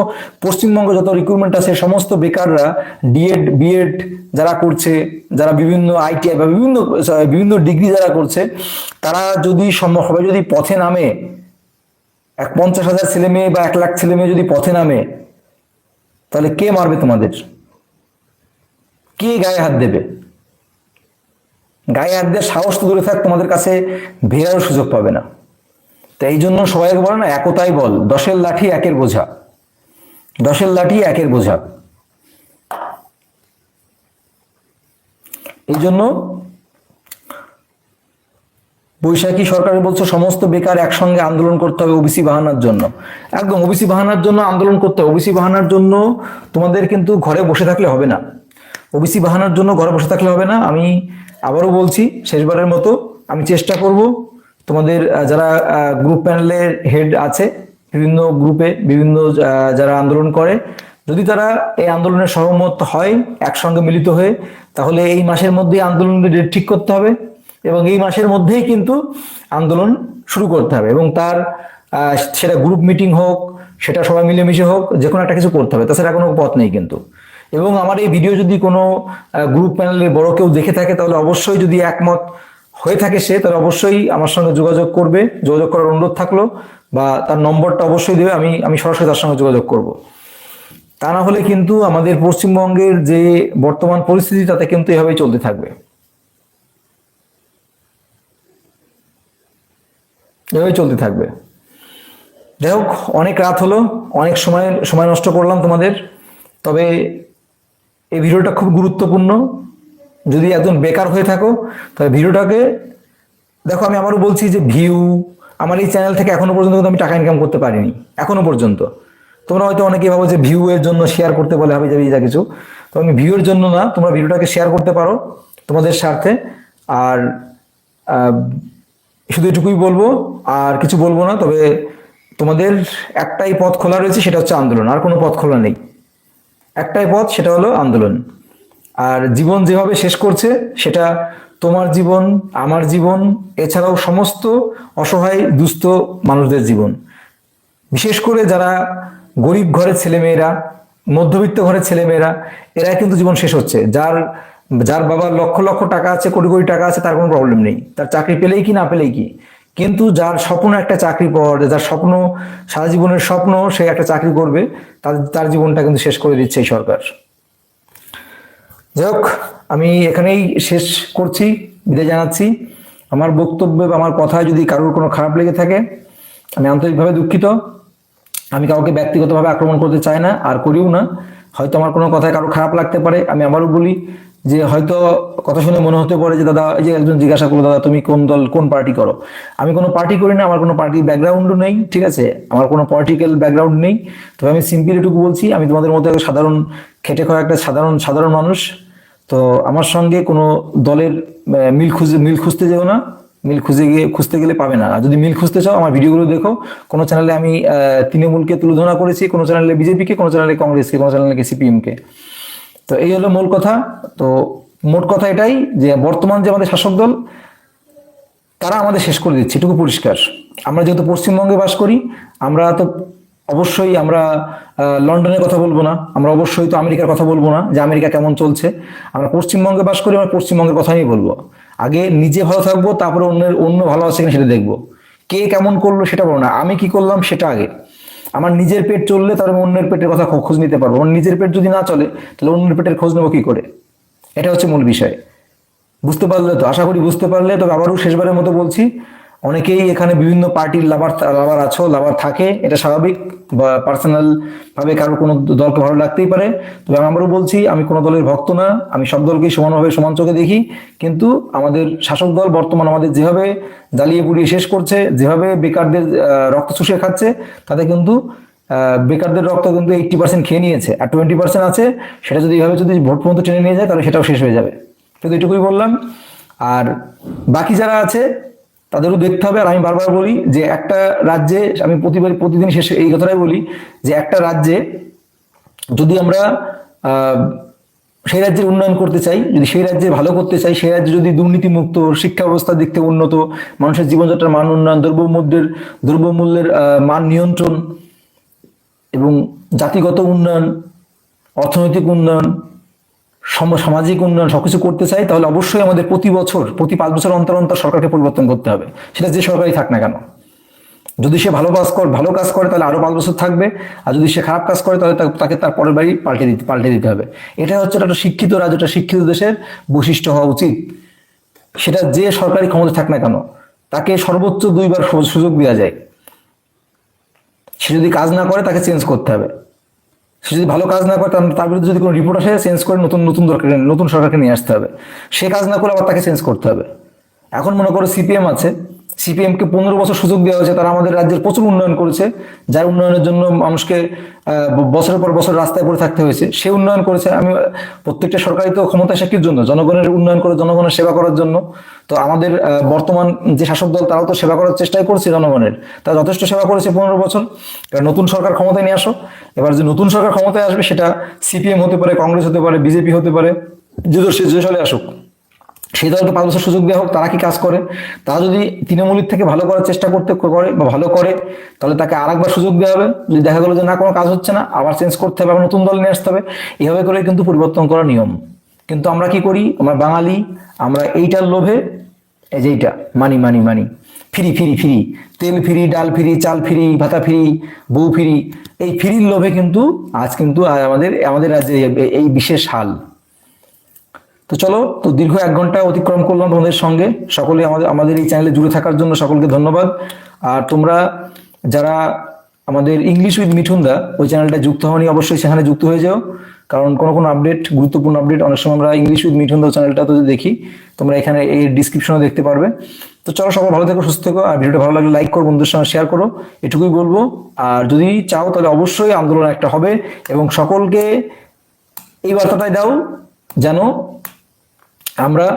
পশ্চিমবঙ্গে যত রিক্রুটমেন্ট আছে, সমস্ত বেকাররা ডিএড বিএড যারা করছে, যারা বিভিন্ন আইটিআই বা বিভিন্ন ডিগ্রি যারা করছে, তারা যদি সবাই যদি পথে নামে, 50,000 ছেলে মেয়ে বা 1 লাখ ছেলে মেয়ে যদি পথে নামে, তাহলে কে মারবে তোমাদের? কে গায়ে হাত দেবে? গায়ে হাত দেওয়ার সাহস তো দূরে থাক, তোমাদের কাছে ভেরারও সুযোগ পাবে না। তো এই জন্য সবাইকে বলে না, একতাই বল, 10-এর লাঠি 1-এর বোঝা, 10-এর লাঠি 1-এর বোঝা। এই জন্য বৈশাখী সরকার বলছে সমস্ত বেকার একসঙ্গে আন্দোলন করতে হবে ওবিসি বাহানার জন্য। একদম ওবিসি বাহানার জন্য আন্দোলন করতে হবে। ওবিসি বাহানার জন্য তোমাদের কিন্তু ঘরে বসে থাকলে হবে না, ওবিসি বাহানার জন্য ঘরে বসে থাকলে হবে না। আমি আবারও বলছি, শেষবারের মতো আমি চেষ্টা করব, তোমাদের যারা গ্রুপ প্যানেলের হেড আছে বিভিন্ন গ্রুপে, বিভিন্ন যারা আন্দোলন করে, যদি তারা এই আন্দোলনের সহমত হয় একসঙ্গে মিলিত হয়ে, তাহলে এই মাসের মধ্যেই আন্দোলনের ডেট ঠিক করতে হবে এবং এই মাসের মধ্যেই কিন্তু আন্দোলন শুরু করতে হবে। এবং তার সেটা গ্রুপ মিটিং হোক, সেটা সবাই মিলেমিশে হোক, যে কোনো একটা কিছু করতে হবে, তাছাড়া কোনো পথ নেই কিন্তু। এবং আমার এই ভিডিও যদি কোনো গ্রুপ প্যানেলের বড় কেউ দেখে থাকে, তাহলে অবশ্যই যদি একমত হয়ে থাকে সে, তাহলে অবশ্যই আমার সঙ্গে যোগাযোগ করবে, যোগাযোগ করার অনুরোধ থাকলো, বা তার নম্বরটা অবশ্যই দেবে, আমি সরাসরি তার সঙ্গে যোগাযোগ করব। তা না হলে কিন্তু আমাদের পশ্চিমবঙ্গের যে বর্তমান পরিস্থিতি, তাতে কিন্তু এভাবেই চলতে থাকবে, এভাবেই চলতে থাকবে। যাই হোক, অনেক রাত হলো, অনেক সময় নষ্ট করলাম তোমাদের। তবে এই ভিডিওটা খুব গুরুত্বপূর্ণ। যদি একজন বেকার হয়ে থাকো, তাহলে ভিডিওটাকে দেখো। আমি আবারও বলছি যে ভিউ, আমার এই চ্যানেল থেকে এখনো পর্যন্ত কিন্তু আমি টাকা ইনকাম করতে পারিনি এখনো পর্যন্ত। তোমরা হয়তো অনেকেই ভাবো যে ভিউ এর জন্য শেয়ার করতে বলে হবে যাবে যা কিছু, তো আমি ভিউ এর জন্য না, তোমরা ভিডিওটাকে শেয়ার করতে পারো তোমাদের স্বার্থে। আর শুধু এটুকুই বলবো, আর কিছু বলবো না। তবে তোমাদের একটাই পথ খোলা রয়েছে, সেটা হচ্ছে আন্দোলন। আর কোনো পথ খোলা নেই, একটাই পথ, সেটা হলো আন্দোলন। আর জীবন যেভাবে শেষ করছে, সেটা তোমার জীবন, আমার জীবন, এছাড়াও সমস্ত অসহায় দুস্থ মানুষদের জীবন। বিশেষ করে যারা গরিব ঘরের ছেলেমেয়েরা, মধ্যবিত্ত ঘরের ছেলেমেয়েরা, এরা কিন্তু জীবন শেষ হচ্ছে। যার যার বাবার লক্ষ লক্ষ টাকা আছে, কোটি কোটি টাকা আছে, তার কোনো প্রবলেম নেই, তার চাকরি পেলেই কি না পেলেই কি। কিন্তু যার স্বপ্ন একটা চাকরি পাওয়ার, যার স্বপ্ন, সারা জীবনের স্বপ্ন সে একটা চাকরি করবে, তার জীবনটা কিন্তু শেষ করে দিচ্ছে এই সরকার। যাই হোক, আমি এখানেই শেষ করছি, বিদায় জানাচ্ছি। আমার বক্তব্য বা আমার কথায় যদি কারোর কোনো খারাপ লেগে থাকে, আমি আন্তরিকভাবে দুঃখিত। আমি কাউকে ব্যক্তিগতভাবে আক্রমণ করতে চাই না, আর করিও না। হয়তো আমার কোনো কথায় কারো খারাপ লাগতে পারে। আমি আবারও বলি যে হয়তো কথা শুনে মনে হতে পারে যে দাদা, এই যে একজন জিজ্ঞাসা করলো, দাদা তুমি কোন দল, কোন পার্টি করো। আমি কোনো পার্টি করি না, আমার কোনো পার্টি ব্যাকগ্রাউন্ডও নেই, ঠিক আছে, আমার কোনো পলিটিক্যাল ব্যাকগ্রাউন্ড নেই। তবে আমি সিম্পল এটুকু বলছি, আমি তোমাদের মধ্যে সাধারণ খেটে খাওয়া একটা সাধারণ মানুষ। তো আমার সঙ্গে কোনো দলের মিল খুঁজতে যেও না। খুঁজতে গেলে পাবে না। আর যদি মিল খুঁজতে চাও, আমার ভিডিওগুলো দেখো। কোনো চ্যানেলে আমি তৃণমূলকে তুলোধনা করেছি, কোনো চ্যানেলে বিজেপিকে, কোনো চ্যানেলে কংগ্রেসকে, কোনো চ্যানেলে সিপিএমকে। তো এই হলো মূল কথা। তো মোট কথা এটাই যে বর্তমান যে আমাদের শাসক দল, তারা আমাদের শেষ করে দিচ্ছে, এটুকু পরিষ্কার। আমরা যেহেতু পশ্চিমবঙ্গে বাস করি, আমরা তো অবশ্যই আমরা লন্ডনের কথা বলবো না, আমরা অবশ্যই তো আমেরিকার কথা বলবো না যে আমেরিকা কেমন চলছে। আমরা পশ্চিমবঙ্গে বাস করি, আমরা পশ্চিমবঙ্গের কথাই বলবো। আগে নিজে ভালো থাকবো, তারপরে অন্য ভালো আছে কিনা সেটা দেখবো। কে কেমন করলো সেটা বলো না, আমি কি করলাম সেটা আগে। আমার নিজের পেট চললে তারপরে অন্যের পেটের কথা খোঁজ নিতে পারবো। আমার নিজের পেট যদি না চলে, তাহলে অন্যের পেটের খোঁজ নেবো কি করে? এটা হচ্ছে মূল বিষয়। বুঝতে পারলে তো? আশা করি বুঝতে পারলে। তবে আবারও শেষবারের মতো বলছি, অনেকেই এখানে বিভিন্ন পার্টির লাভার আছো, লাভার থাকে, এটা স্বাভাবিক। বা পার্সোনাল ভাবে কারোর কোনো দলকে ভালো লাগতেই পারে। তবে আমি আবারও বলছি, আমি কোনো দলের ভক্ত না, আমি সব দলকেই সমানভাবে সমান চোখে দেখি। কিন্তু আমাদের শাসক দল বর্তমান আমাদের যেভাবে জ্বালিয়ে পুড়িয়ে শেষ করছে, যেভাবে বেকারদের রক্ত চুষে খাচ্ছে, তাতে কিন্তু বেকারদের রক্ত কিন্তু 80% খেয়ে নিয়েছে, আর 20% আছে। সেটা যদি এইভাবে যদি ভোট পর্যন্ত টেনে নিয়ে যায়, তাহলে সেটাও শেষ হয়ে যাবে। শুধু এটুকুই বললাম। আর বাকি যারা আছে তাদেরও দেখতে হবে। আর আমি বারবার বলি যে একটা রাজ্যে, আমি প্রতিদিন শেষে এই কথাটাই বলি যে একটা রাজ্যে যদি আমরা সেই রাজ্যের উন্নয়ন করতে চাই, যদি সেই রাজ্যে ভালো করতে চাই, সেই রাজ্যে যদি দুর্নীতিমুক্ত, শিক্ষা ব্যবস্থার দিক থেকে উন্নত, মানুষের জীবনযাত্রার মান উন্নয়ন, দ্রব্যমূল্যের মান নিয়ন্ত্রণ এবং জাতিগত উন্নয়ন, অর্থনৈতিক উন্নয়ন, সামাজিক উন্নয়ন সবকিছু করতে চাই, তাহলে অবশ্যই আমাদের প্রতি 5 বছর অন্তর অন্তর সরকারকে পরিবর্তন করতে হবে। সেটা যে সরকারই থাক না কেন। যদি সে ভালো কাজ করে তাহলে আরো 5 বছর থাকবে, আর যদি সে খারাপ কাজ করে তাহলে তাকে তার পরের বাড়ি পাল্টে দিতে হবে। এটা হচ্ছে একটা শিক্ষিত রাজ্য, একটা শিক্ষিত দেশের বৈশিষ্ট্য হওয়া উচিত। সেটা যে সরকারি ক্ষমতা থাক না কেন, তাকে সর্বোচ্চ 2 বার সুযোগ দেওয়া যায়। সে যদি কাজ না করে, তাকে চেঞ্জ করতে হবে। সে যদি ভালো কাজ না করে, তার বিরুদ্ধে যদি কোনো রিপোর্ট আসে, চেঞ্জ করে নতুন সরকারকে নিয়ে আসতে হবে। সে কাজ না করে আবার তাকে চেঞ্জ করতে হবে। এখন মনে করো সিপিএম আছে, সিপিএমকে 15 বছর সুযোগ দেওয়া হয়েছে, তারা আমাদের রাজ্যের প্রচুর উন্নয়ন করেছে, যার উন্নয়নের জন্য মানুষকে বছরের পর বছর রাস্তায় পড়ে থাকতে হয়েছে। সে উন্নয়ন করেছে। আমি প্রত্যেকটা সরকারি তো ক্ষমতা সাক্ষীর জন্য, জনগণের উন্নয়ন করে, জনগণের সেবা করার জন্য। তো আমাদের বর্তমান যে শাসক দল, তারাও তো সেবা করার চেষ্টাই করছে জনগণের। তারা যথেষ্ট সেবা করেছে 15 বছর। কারণ নতুন সরকার ক্ষমতায় নিয়ে আসো। এবার যে নতুন সরকার ক্ষমতায় আসবে, সেটা সিপিএম হতে পারে, কংগ্রেস হতে পারে, বিজেপি হতে পারে, যে সালে আসুক, সেই দলকে 5 বছর সুযোগ দেওয়া হোক, তারা কি কাজ করে। তারা যদি তৃণমূলের থেকে ভালো করার চেষ্টা করতে করে বা ভালো করে, তাহলে তাকে আরেকবার সুযোগ দেওয়া হবে। যদি দেখা গেলো যে না, কোনো কাজ হচ্ছে না, আবার চেঞ্জ করতে হবে, আবার নতুন দল নিয়ে আসতে হবে। এইভাবে করে কিন্তু পরিবর্তন করার নিয়ম। কিন্তু আমরা কি করি, আমরা বাঙালি, আমরা এইটার লোভে, এই যে এইটা মানি মানি মানি, ফ্রি ফ্রি ফ্রি, তেল ফ্রি, ডাল ফ্রি, চাল ফ্রি, ভাতা ফ্রি, বউ ফ্রি, এই ফ্রির লোভে কিন্তু আজ কিন্তু আমাদের রাজ্যে এই বিশেষ হাল। তো চলো, তো দীর্ঘ 1 ঘন্টা অতিক্রম করলাম তোমাদের সঙ্গে। সকলে আমাদের এই চ্যানেলে জুড়ে থাকার জন্য সকলকে ধন্যবাদ। আর তোমরা যারা আমাদের ইংলিশ উইথ মিঠুন দা ওই চ্যানেলটা যুক্ত হওনি, অবশ্যই সেখানে যুক্ত হয়ে যাও। কারণ কোনো আপডেট, গুরুত্বপূর্ণ আপডেট অনেক সময় আমরা ইংলিশ উইথ মিঠুন দা চ্যানেলটা তো দেখি, তোমরা এখানে এই ডিসক্রিপশনে দেখতে পারবে। তো চলো, সবাই ভালো থেকো, সুস্থ থেকো। আর ভিডিওটা ভালো লাগলে লাইক করো, বন্ধুদের সঙ্গে শেয়ার করো, এটুকুই বলবো। আর যদি চাও তাহলে অবশ্যই আন্দোলন একটা হবে, এবং সকলকে এই বার্তাটাই দাও যেন আমরা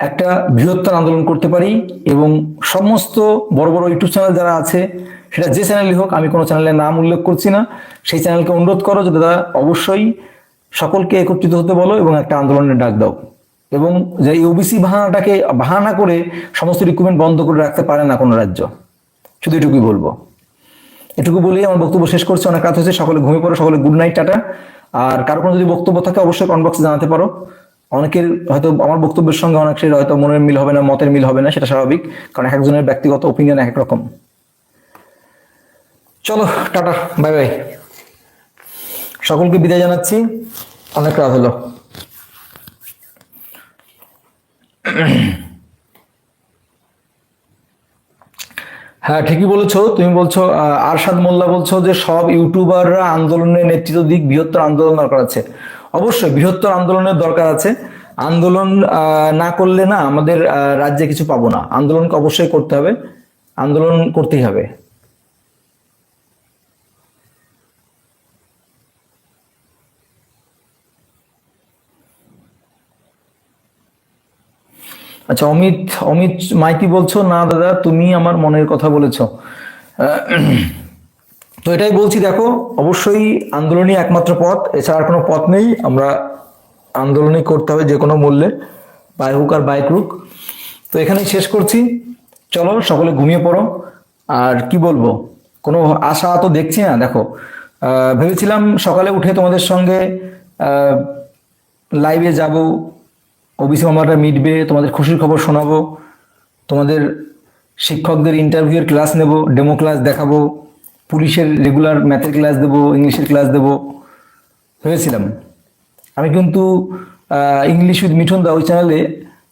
একটা বৃহত্তর আন্দোলন করতে পারি। এবং সমস্ত বড় বড় ইউটিউব চ্যানেল যারা আছে, সেটা যে চ্যানেলই হোক, আমি কোনো চ্যানেলের নাম উল্লেখ করছি না, সেই চ্যানেলকে অনুরোধ করো যে দাদা অবশ্যই সকলকে একত্রিত হতে বলো এবং একটা আন্দোলনের ডাক দাও। এবং যে এই ওবিসি বাহানাটাকে বাহানা করে সমস্ত রিক্রুটমেন্ট বন্ধ করে রাখতে পারে না কোনো রাজ্য। শুধু এটুকুই বলবো, এটুকু বলেই আমার বক্তব্য শেষ করছি। অনেক রাত হয়েছে, সকলে ঘুমিয়ে পড়ো, সকলে গুড নাইট, টাটা। আর কারো কোনো যদি বক্তব্য থাকে অবশ্যই কমেন্ট বক্সে জানাতে পারো। অনেকের হয়তো আমার বক্তব্যের সঙ্গে অনেকের হয়তো মনের মিল হবে না, মতের মিল হবে না, সেটা স্বাভাবিক, কারণ এক একজনের ব্যক্তিগত ওপিনিয়ন এক এক রকম। চলো, টাটা, বাই বাই, সকলকে বিদায় জানাচ্ছি। অনেক রাত হলো। হ্যাঁ, ঠিকই বলেছো, তুমি বলছো আরশাদ মোল্লা বলছো যে সব ইউটিউবাররা আন্দোলনের নেতৃত্ব দিক, বৃহত্তর আন্দোলন দরকার আছে। অবশ্যই বৃহত্তর আন্দোলনের দরকার আছে। আন্দোলন না করলে না আমাদের রাজ্যে কিছু পাবো না। আন্দোলনকে অবশ্যই করতে হবে, আন্দোলন করতেই হবে। আচ্ছা, অমিত অমিত মাইতি বলছো, না দাদা তুমি আমার মনের কথা বলেছো। তো এটাই বলছি, দেখো অবশ্যই আন্দোলনই একমাত্র পথ, এছাড়া আর কোনো পথ নেই। আমরা আন্দোলনই করতে হবে যে কোনো মূল্যে, বাই হুক আর বাই ক্রুক। তো এখানেই শেষ করছি। চলো, সকলে ঘুমিয়ে পড়ো। আর কি বলবো, কোনো আশা তো দেখছি না। দেখো, ভেবেছিলাম সকালে উঠে তোমাদের সঙ্গে লাইভে যাব, ওবিসি মামলাটা মিটবে, তোমাদের খুশির খবর শোনাবো, তোমাদের শিক্ষকদের ইন্টারভিউয়ের ক্লাস নেব, ডেমো ক্লাস দেখাবো, পুলিশের রেগুলার ম্যাথের ক্লাস দেবো, ইংলিশের ক্লাস দেবো ভেবেছিলাম। আমি কিন্তু ইংলিশ উইথ মিঠুন দা ওই চ্যানেলে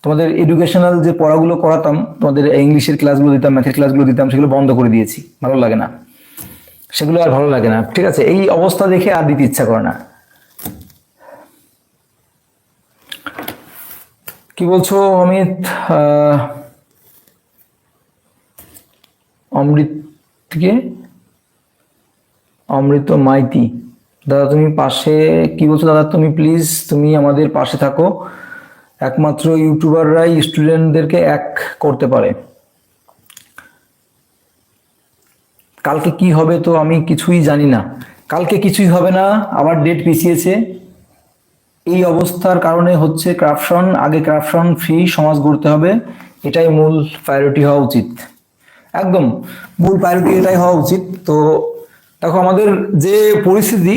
তোমাদের এডুকেশনাল যে পড়াগুলো করাতাম, তোমাদের ইংলিশের ক্লাসগুলো দিতাম, ম্যাথের ক্লাসগুলো দিতাম, সেগুলো বন্ধ করে দিয়েছি। ভালো লাগে না, সেগুলো আর ভালো লাগে না। ঠিক আছে, এই অবস্থা দেখে আর দিতে ইচ্ছা করে না। কি বলছো অমিত? অমৃতকে, অমৃত মাইতি, দাদা তুমি পাশে, কি বলছো দাদা তুমি প্লিজ, তুমি আমাদের পাশে থাকো। একমাত্র ইউটিউবাররাই স্টুডেন্টদেরকে এক করতে পারে। কালকে কি হবে তো আমি কিছুই জানি না। কালকে কিছুই হবে না, আবার ডেট পিছিয়েছে। এই অবস্থার কারণে হচ্ছে করাপশন। আগে করাপশন ফ্রি সমাজ গড়তে হবে, এটাই মূল প্রায়োরিটি হওয়া উচিত। একদম মূল প্রায়োরিটি এটাই হওয়া উচিত। তো দেখো, আমাদের যে পরিস্থিতি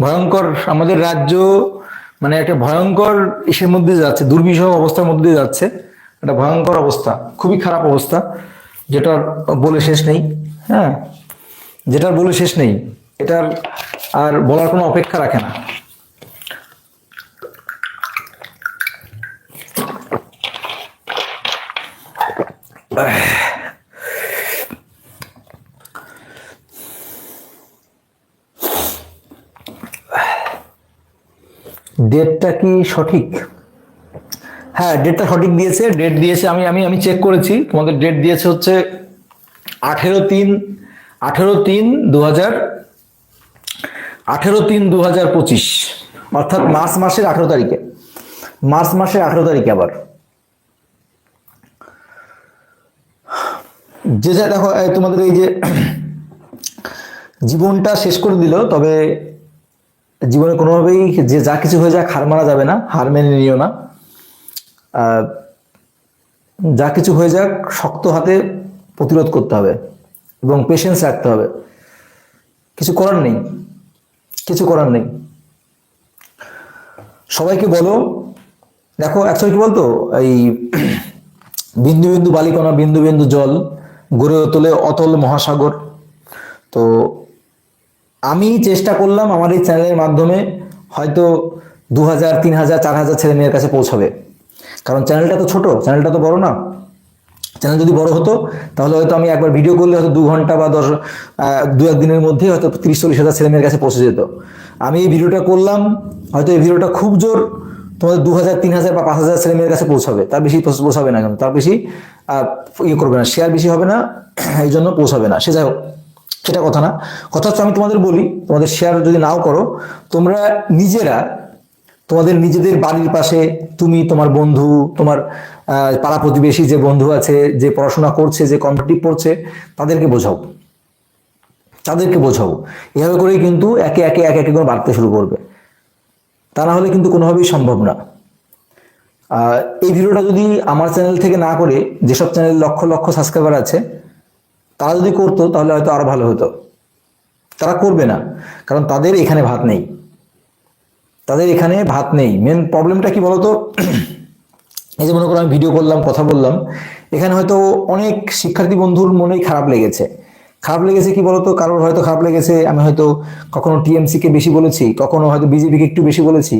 ভয়ঙ্কর, আমাদের রাজ্য মানে একটা ভয়ঙ্কর ইসের মধ্যে যাচ্ছে, দুর্বিষহ অবস্থার মধ্যে যাচ্ছে। একটা ভয়ঙ্কর অবস্থা, খুবই খারাপ অবস্থা, যেটার বলে শেষ নেই। হ্যাঁ, যেটার বলে শেষ নেই, এটার আর বলার কোনো অপেক্ষা রাখে না। ডেটটা কি সঠিক? হ্যাঁ, ডেটটা সঠিক দিয়েছে, ডেট দিয়েছে, আমি আমি আমি চেক করেছি। তোমাদের ডেট দিয়েছে হচ্ছে 18/3/2025, অর্থাৎ মার্চ মাসের 18 তারিখে। মার্চ মাসের 18 তারিখে আবার যে যা দেখো, তোমাদের এই যে জীবনটা শেষ করে দিল। তবে জীবনে কোনোভাবেই যে যা কিছু হয়ে যাক হার মারা যাবে না, হার মেনে নিও না। আহ, যা কিছু হয়ে যাক শক্ত হাতে প্রতিরোধ করতে হবে এবং পেশেন্স রাখতে হবে। কিছু করার নেই, কিছু করার নেই। সবাইকে বলো, দেখো অ্যাকচুয়ালি কি বলতো, এই বিন্দু বিন্দু বালিকণা, বিন্দু বিন্দু জল গড়ে তোলে অতল মহাসাগর। তো আমি চেষ্টা করলাম আমার এই চ্যানেলের মাধ্যমে হয়তো 2000, 3000, 4000 ছেলে মেয়ের কাছে পৌঁছাবে। কারণ চ্যানেলটা তো ছোট, চ্যানেলটা তো বড় না। চ্যানেল যদি বড় হতো তাহলে হয়তো আমি একবার ভিডিও করলে হয়তো 2 ঘন্টা বা 2-1 দিনের মধ্যে হয়তো 30-40 হাজার ছেলে মেয়ের কাছে পৌঁছে যেত। আমি এই ভিডিওটা করলাম, হয়তো এই ভিডিওটা খুব জোর তোমাদের 2000, 3000 বা 5000 ছেলে মেয়ের কাছে পৌঁছাবে, তার বেশি পৌঁছাবে না, কিন্তু তার বেশি ইয়ে করবে না, শেয়ার বেশি হবে না, এই জন্য পৌঁছাবে না। সে যাই হোক, সেটা কথা না। কথা হচ্ছে আমি তোমাদের বলি, তোমাদের শেয়ার যদি নাও করো, তোমরা নিজেরা তোমাদের নিজেদের বাড়ির পাশে, তুমি, তোমার বন্ধু, তোমার পাড়া প্রতিবেশী যে বন্ধু আছে, যে পড়াশোনা করছে, যে কম্পিটিটিভ পড়ছে, তাদেরকে বোঝাও, তাদেরকে বোঝাও। এভাবে করেই কিন্তু একে একে একে একে করে বাড়তে শুরু করবে। তা না হলে কিন্তু কোনোভাবেই সম্ভব না। এই ভিডিওটা যদি আমার চ্যানেল থেকে না করে যেসব চ্যানেল লক্ষ লক্ষ সাবস্ক্রাইবার আছে তারা যদি করতো তাহলে হয়তো আরো ভালো হতো। তারা করবে না, কারণ তাদের এখানে ভাত নেই, তাদের এখানে ভাত নেই। মেন প্রবলেমটা কি বলতো, এই যে মনে করো আমি ভিডিও করলাম, কথা বললাম, এখানে হয়তো অনেক শিক্ষার্থী বন্ধুর মনেই খারাপ লেগেছে। খারাপ লেগেছে কি বলতো, কারোর হয়তো খারাপ লেগেছে আমি হয়তো কখনো টিএমসি কে বেশি বলেছি, কখনো হয়তো বিজেপিকে একটু বেশি বলেছি,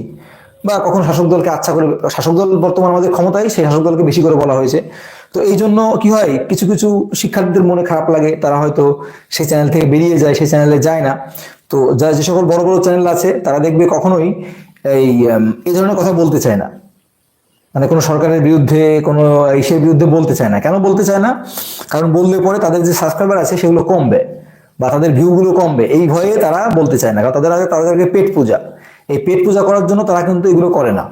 বা কখনো শাসক দলকে আচ্ছা করে, শাসক দল বর্তমান আমাদের ক্ষমতায়, সেই শাসক দলকে বেশি করে বলা হয়েছে। তো এই জন্য কি হয়, কিছু কিছু শিক্ষার্থীদের মনে খারাপ লাগে, তারা হয়তো সেই চ্যানেল থেকে বেরিয়ে যায়, সেই চ্যানেলে যায় না। তো যা যে সকল বড় বড় চ্যানেল আছে তারা দেখবে কখনোই এই ধরনের কথা বলতে চায় না, মানে কোনো সরকারের বিরুদ্ধে, কোনো ইসের বিরুদ্ধে বলতে চায় না। কেন বলতে চায় না? কারণ বললে পরে তাদের যে সাবস্ক্রাইবার আছে সেগুলো কমবে বা তাদের ভিউগুলো কমবে, এই ভয়ে তারা বলতে চায় না। কারণ তাদেরকে পেট পূজা, এই পেট পূজা করার জন্য তারা কিন্তু এগুলো করে না,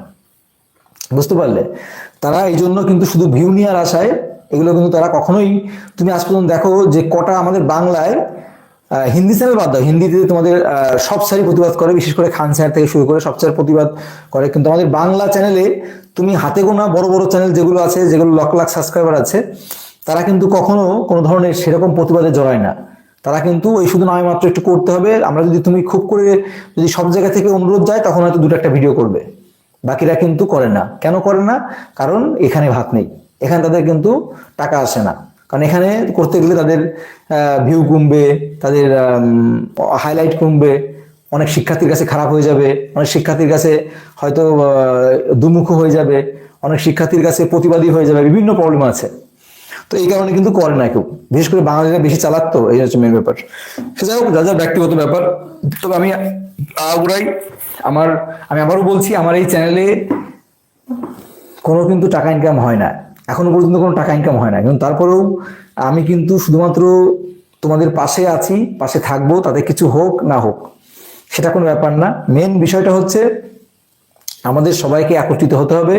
বুঝতে পারলে? তারা এই জন্য কিন্তু শুধু ভিউ নেওয়ার আশায় এগুলো কিন্তু তারা কখনোই, তুমি আজ পর্যন্ত দেখো যে কটা আমাদের বাংলায় হিন্দি চ্যানেল বাদ দাও, হিন্দিতে তোমাদের সব স্যারই প্রতিবাদ করে, বিশেষ করে খান স্যার থেকে শুরু করে সব স্যার প্রতিবাদ করে, কিন্তু আমাদের বাংলা চ্যানেলে তুমি হাতে গোনা বড় বড় চ্যানেল যেগুলো আছে, যেগুলো লাখ লাখ সাবস্ক্রাইবার আছে, তারা কিন্তু কখনো কোনো ধরনের সেরকম প্রতিবাদে জড়ায় না। তারা কিন্তু ওই শুধু নামে মাত্র একটু করতে হবে, আমরা যদি তুমি খুব করে যদি সব জায়গা থেকে অনুরোধ যায় তখন হয়তো 2-1টা ভিডিও করবে, বাকিরা কিন্তু করে না। কেন করে না? কারণ এখানে ভাত নেই, এখানে তাদের কিন্তু টাকা আসে না। কারণ এখানে করতে গেলে তাদের ভিউ কমবে, তাদের হাইলাইট কমবে, অনেক শিক্ষার্থীর কাছে খারাপ হয়ে যাবে, অনেক শিক্ষার্থীর কাছে হয়তো দুমুখ হয়ে যাবে, অনেক শিক্ষার্থীর কাছে প্রতিবাদী হয়ে যাবে, বিভিন্ন প্রবলেম আছে। তো এই কারণে কিন্তু করে না কেউ, বিশেষ করে বাঙালিরা বেশি চালাক, তো এই হচ্ছে মেন ব্যাপার। সে যাই হোক, যা যা ব্যক্তিগত ব্যাপার। তবে আমি আগুড়াই আমি আবারও বলছি, আমার এই চ্যানেলে কোনো কিন্তু টাকা ইনকাম হয় না, এখনো পর্যন্ত কোনো টাকা ইনকাম হয় না, কিন্তু তারপরেও আমি কিন্তু শুধুমাত্র তোমাদের পাশে আছি, পাশে থাকবো, তাতে কিছু হোক না হোক সেটা কোনো ব্যাপার না। মেন বিষয়টা হচ্ছে আমাদের সবাইকে একত্রিত হতে হবে।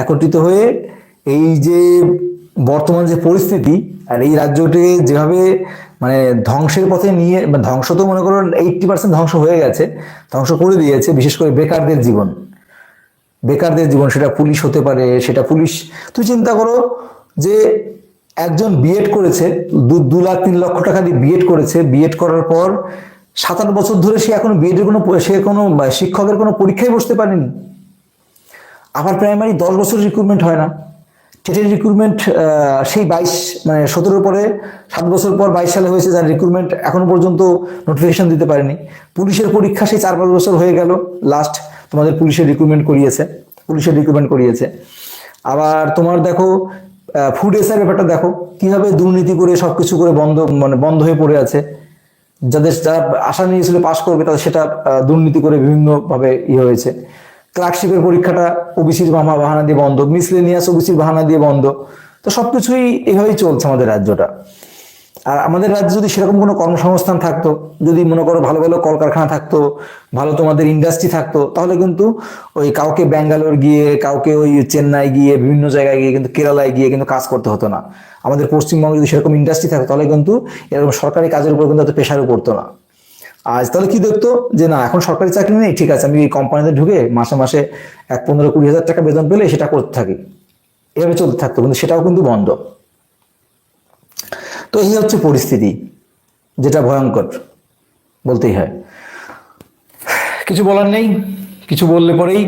একত্রিত হয়ে এই যে বর্তমান যে পরিস্থিতি, আর এই রাজ্যটি যেভাবে মানে ধ্বংসের পথে নিয়ে, ধ্বংস তো মনে করো 80% ধ্বংস হয়ে গেছে, ধ্বংস করে দিয়েছে, বিশেষ করে বেকারদের জীবন, বেকারদের জীবন, সেটা পুলিশ হতে পারে, সেটা পুলিশ। তুই চিন্তা করো যে একজন বিএড করেছে, 2 লাখ 3 লক্ষ টাকা দিয়ে বিএড করেছে, বিএড করার পর 7-8 বছর ধরে সে এখনো বিএড এর কোনো, সে কোনো শিক্ষকের কোনো পরীক্ষায় বসতে পারেনি। আবার প্রাইমারি 10 বছর রিক্রুটমেন্ট হয় না, টেটের রিক্রুটমেন্ট সেই 17 পরে 7 বছর পর 22 সালে হয়েছে, যার রিক্রুটমেন্ট এখনো পর্যন্ত নোটিফিকেশন দিতে পারেনি। পুলিশের পরীক্ষা সেই 4-5 বছর হয়ে গেল, লাস্ট তোমাদের পুলিশের রিক্রুটমেন্ট করিয়েছে। আবার তোমার দেখো ফুড এসআই ব্যাপারটা দেখো, কিভাবে দুর্নীতি করে সবকিছু করে বন্ধ হয়ে পড়ে আছে। যারা আশা নিয়েছিল পাশ করবে, তাদের সেটা দুর্নীতি করে বিভিন্ন ভাবে হয়েছে। ক্লার্কশিপের পরীক্ষাটা ওবিসির বাহানা দিয়ে বন্ধ, মিসলেনিয়াস ওবিসির বাহানা দিয়ে বন্ধ। তো সবকিছুই এভাবেই চলছে আমাদের রাজ্যটা। আর আমাদের রাজ্যে যদি সেরকম কোনো কর্মসংস্থান থাকতো, যদি মনে করো ভালো ভালো কলকারখানা থাকতো, ভালো তোমাদের ইন্ডাস্ট্রি থাকতো, তাহলে কিন্তু ওই কাউকে ব্যাঙ্গালোর গিয়ে, কাউকে ওই চেন্নাই গিয়ে, বিভিন্ন জায়গায় গিয়ে, কিন্তু কেরালায় গিয়ে কিন্তু কাজ করতে হতো না। আমাদের পশ্চিমবঙ্গে যদি সেরকম ইন্ডাস্ট্রি থাকতো তাহলে কিন্তু এরকম সরকারি কাজের উপর কিন্তু এত প্রেশারও পড়তো না। আজ তাহলে কি দেখতো যে না, এখন সরকারি চাকরি নেই, ঠিক আছে, আমি এই কোম্পানিতে ঢুকে মাসে মাসে 15-20 হাজার টাকা বেতন পেলে সেটা করতে থাকি, এভাবে চলতে থাকতো, কিন্তু সেটাও কিন্তু বন্ধ। তো এই হচ্ছে পরিস্থিতি, যেটা ভয়ঙ্কর বলতেই হয়। কিছু বলার নেই, কিছু বললে পরেই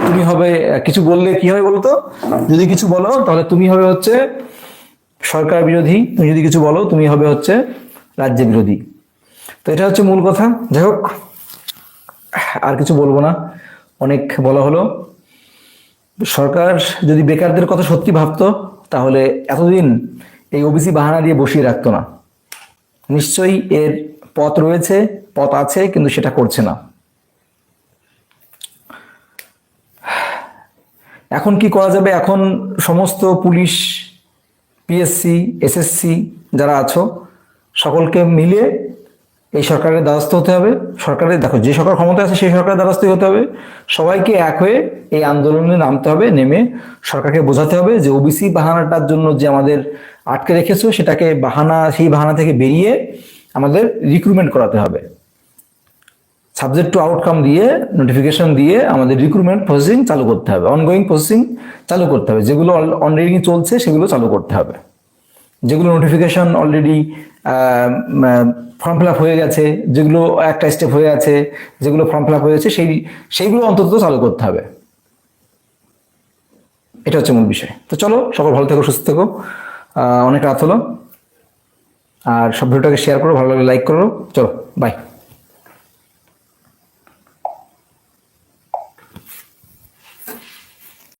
তুমি হবে, কিছু বললে কি হবে বলতো, যদি কিছু বলো তাহলে তুমি হবে হচ্ছে সরকার বিরোধী, তুমি যদি কিছু বলো তুমি হবে হচ্ছে রাজ্য বিরোধী। তো এটা হচ্ছে মূল কথা। যাই হোক, আর কিছু বলবো না, অনেক বলা হলো। সরকার যদি বেকারদের কথা সত্যি ভাবতো তাহলে এতদিন এই ওবিসি বাহানা দিয়ে বসিয়ে রাখতো না। নিশ্চয়ই এর পথ রয়েছে, পথ আছে, কিন্তু সেটা করছে না। এখন কি করা যাবে? এখন সমস্ত পুলিশ, পিএসসি, এসএসসি যারা আছো, সকলকে মিলে এই সরকারের দ্বারস্থ হতে হবে। সরকারের, দেখো যে সরকার ক্ষমতা আছে সেই সরকারের দ্বারস্থ হতে হবে। সবাইকে এক হয়ে এই আন্দোলনে নামতে হবে, নেমে সরকারকে বোঝাতে হবে যে ওবিসি বাহানাটার জন্য যে আমাদের আটকে রেখেছো, সেটাকে বাহানা, সেই বাহানা থেকে বেরিয়ে আমাদের রিক্রুটমেন্ট করাতে হবে। সাবজেক্ট টু আউটকাম দিয়ে, নোটিফিকেশন দিয়ে আমাদের রিক্রুটমেন্ট প্রসেসিং চালু করতে হবে, অনগোয়িং প্রসেসিং চালু করতে হবে। যেগুলো অলরেডি চলছে সেগুলো চালু করতে হবে। যেগুলো notification already form fill up হয়ে গেছে, যেগুলো একটা স্টেপ হয়ে আছে, যেগুলো ফর্ম ফিল আপ হয়ে গেছে, সেইগুলো অন্তত চালু করতে হবে। এটা হচ্ছে মূল বিষয়। তো চলো, সকল ভালো থেকো, সুস্থ থেকো। অনেক রাত হলো, আর সব ভিডিওটাকে শেয়ার করো, ভালো লাগলে লাইক করো। চলো, বাই।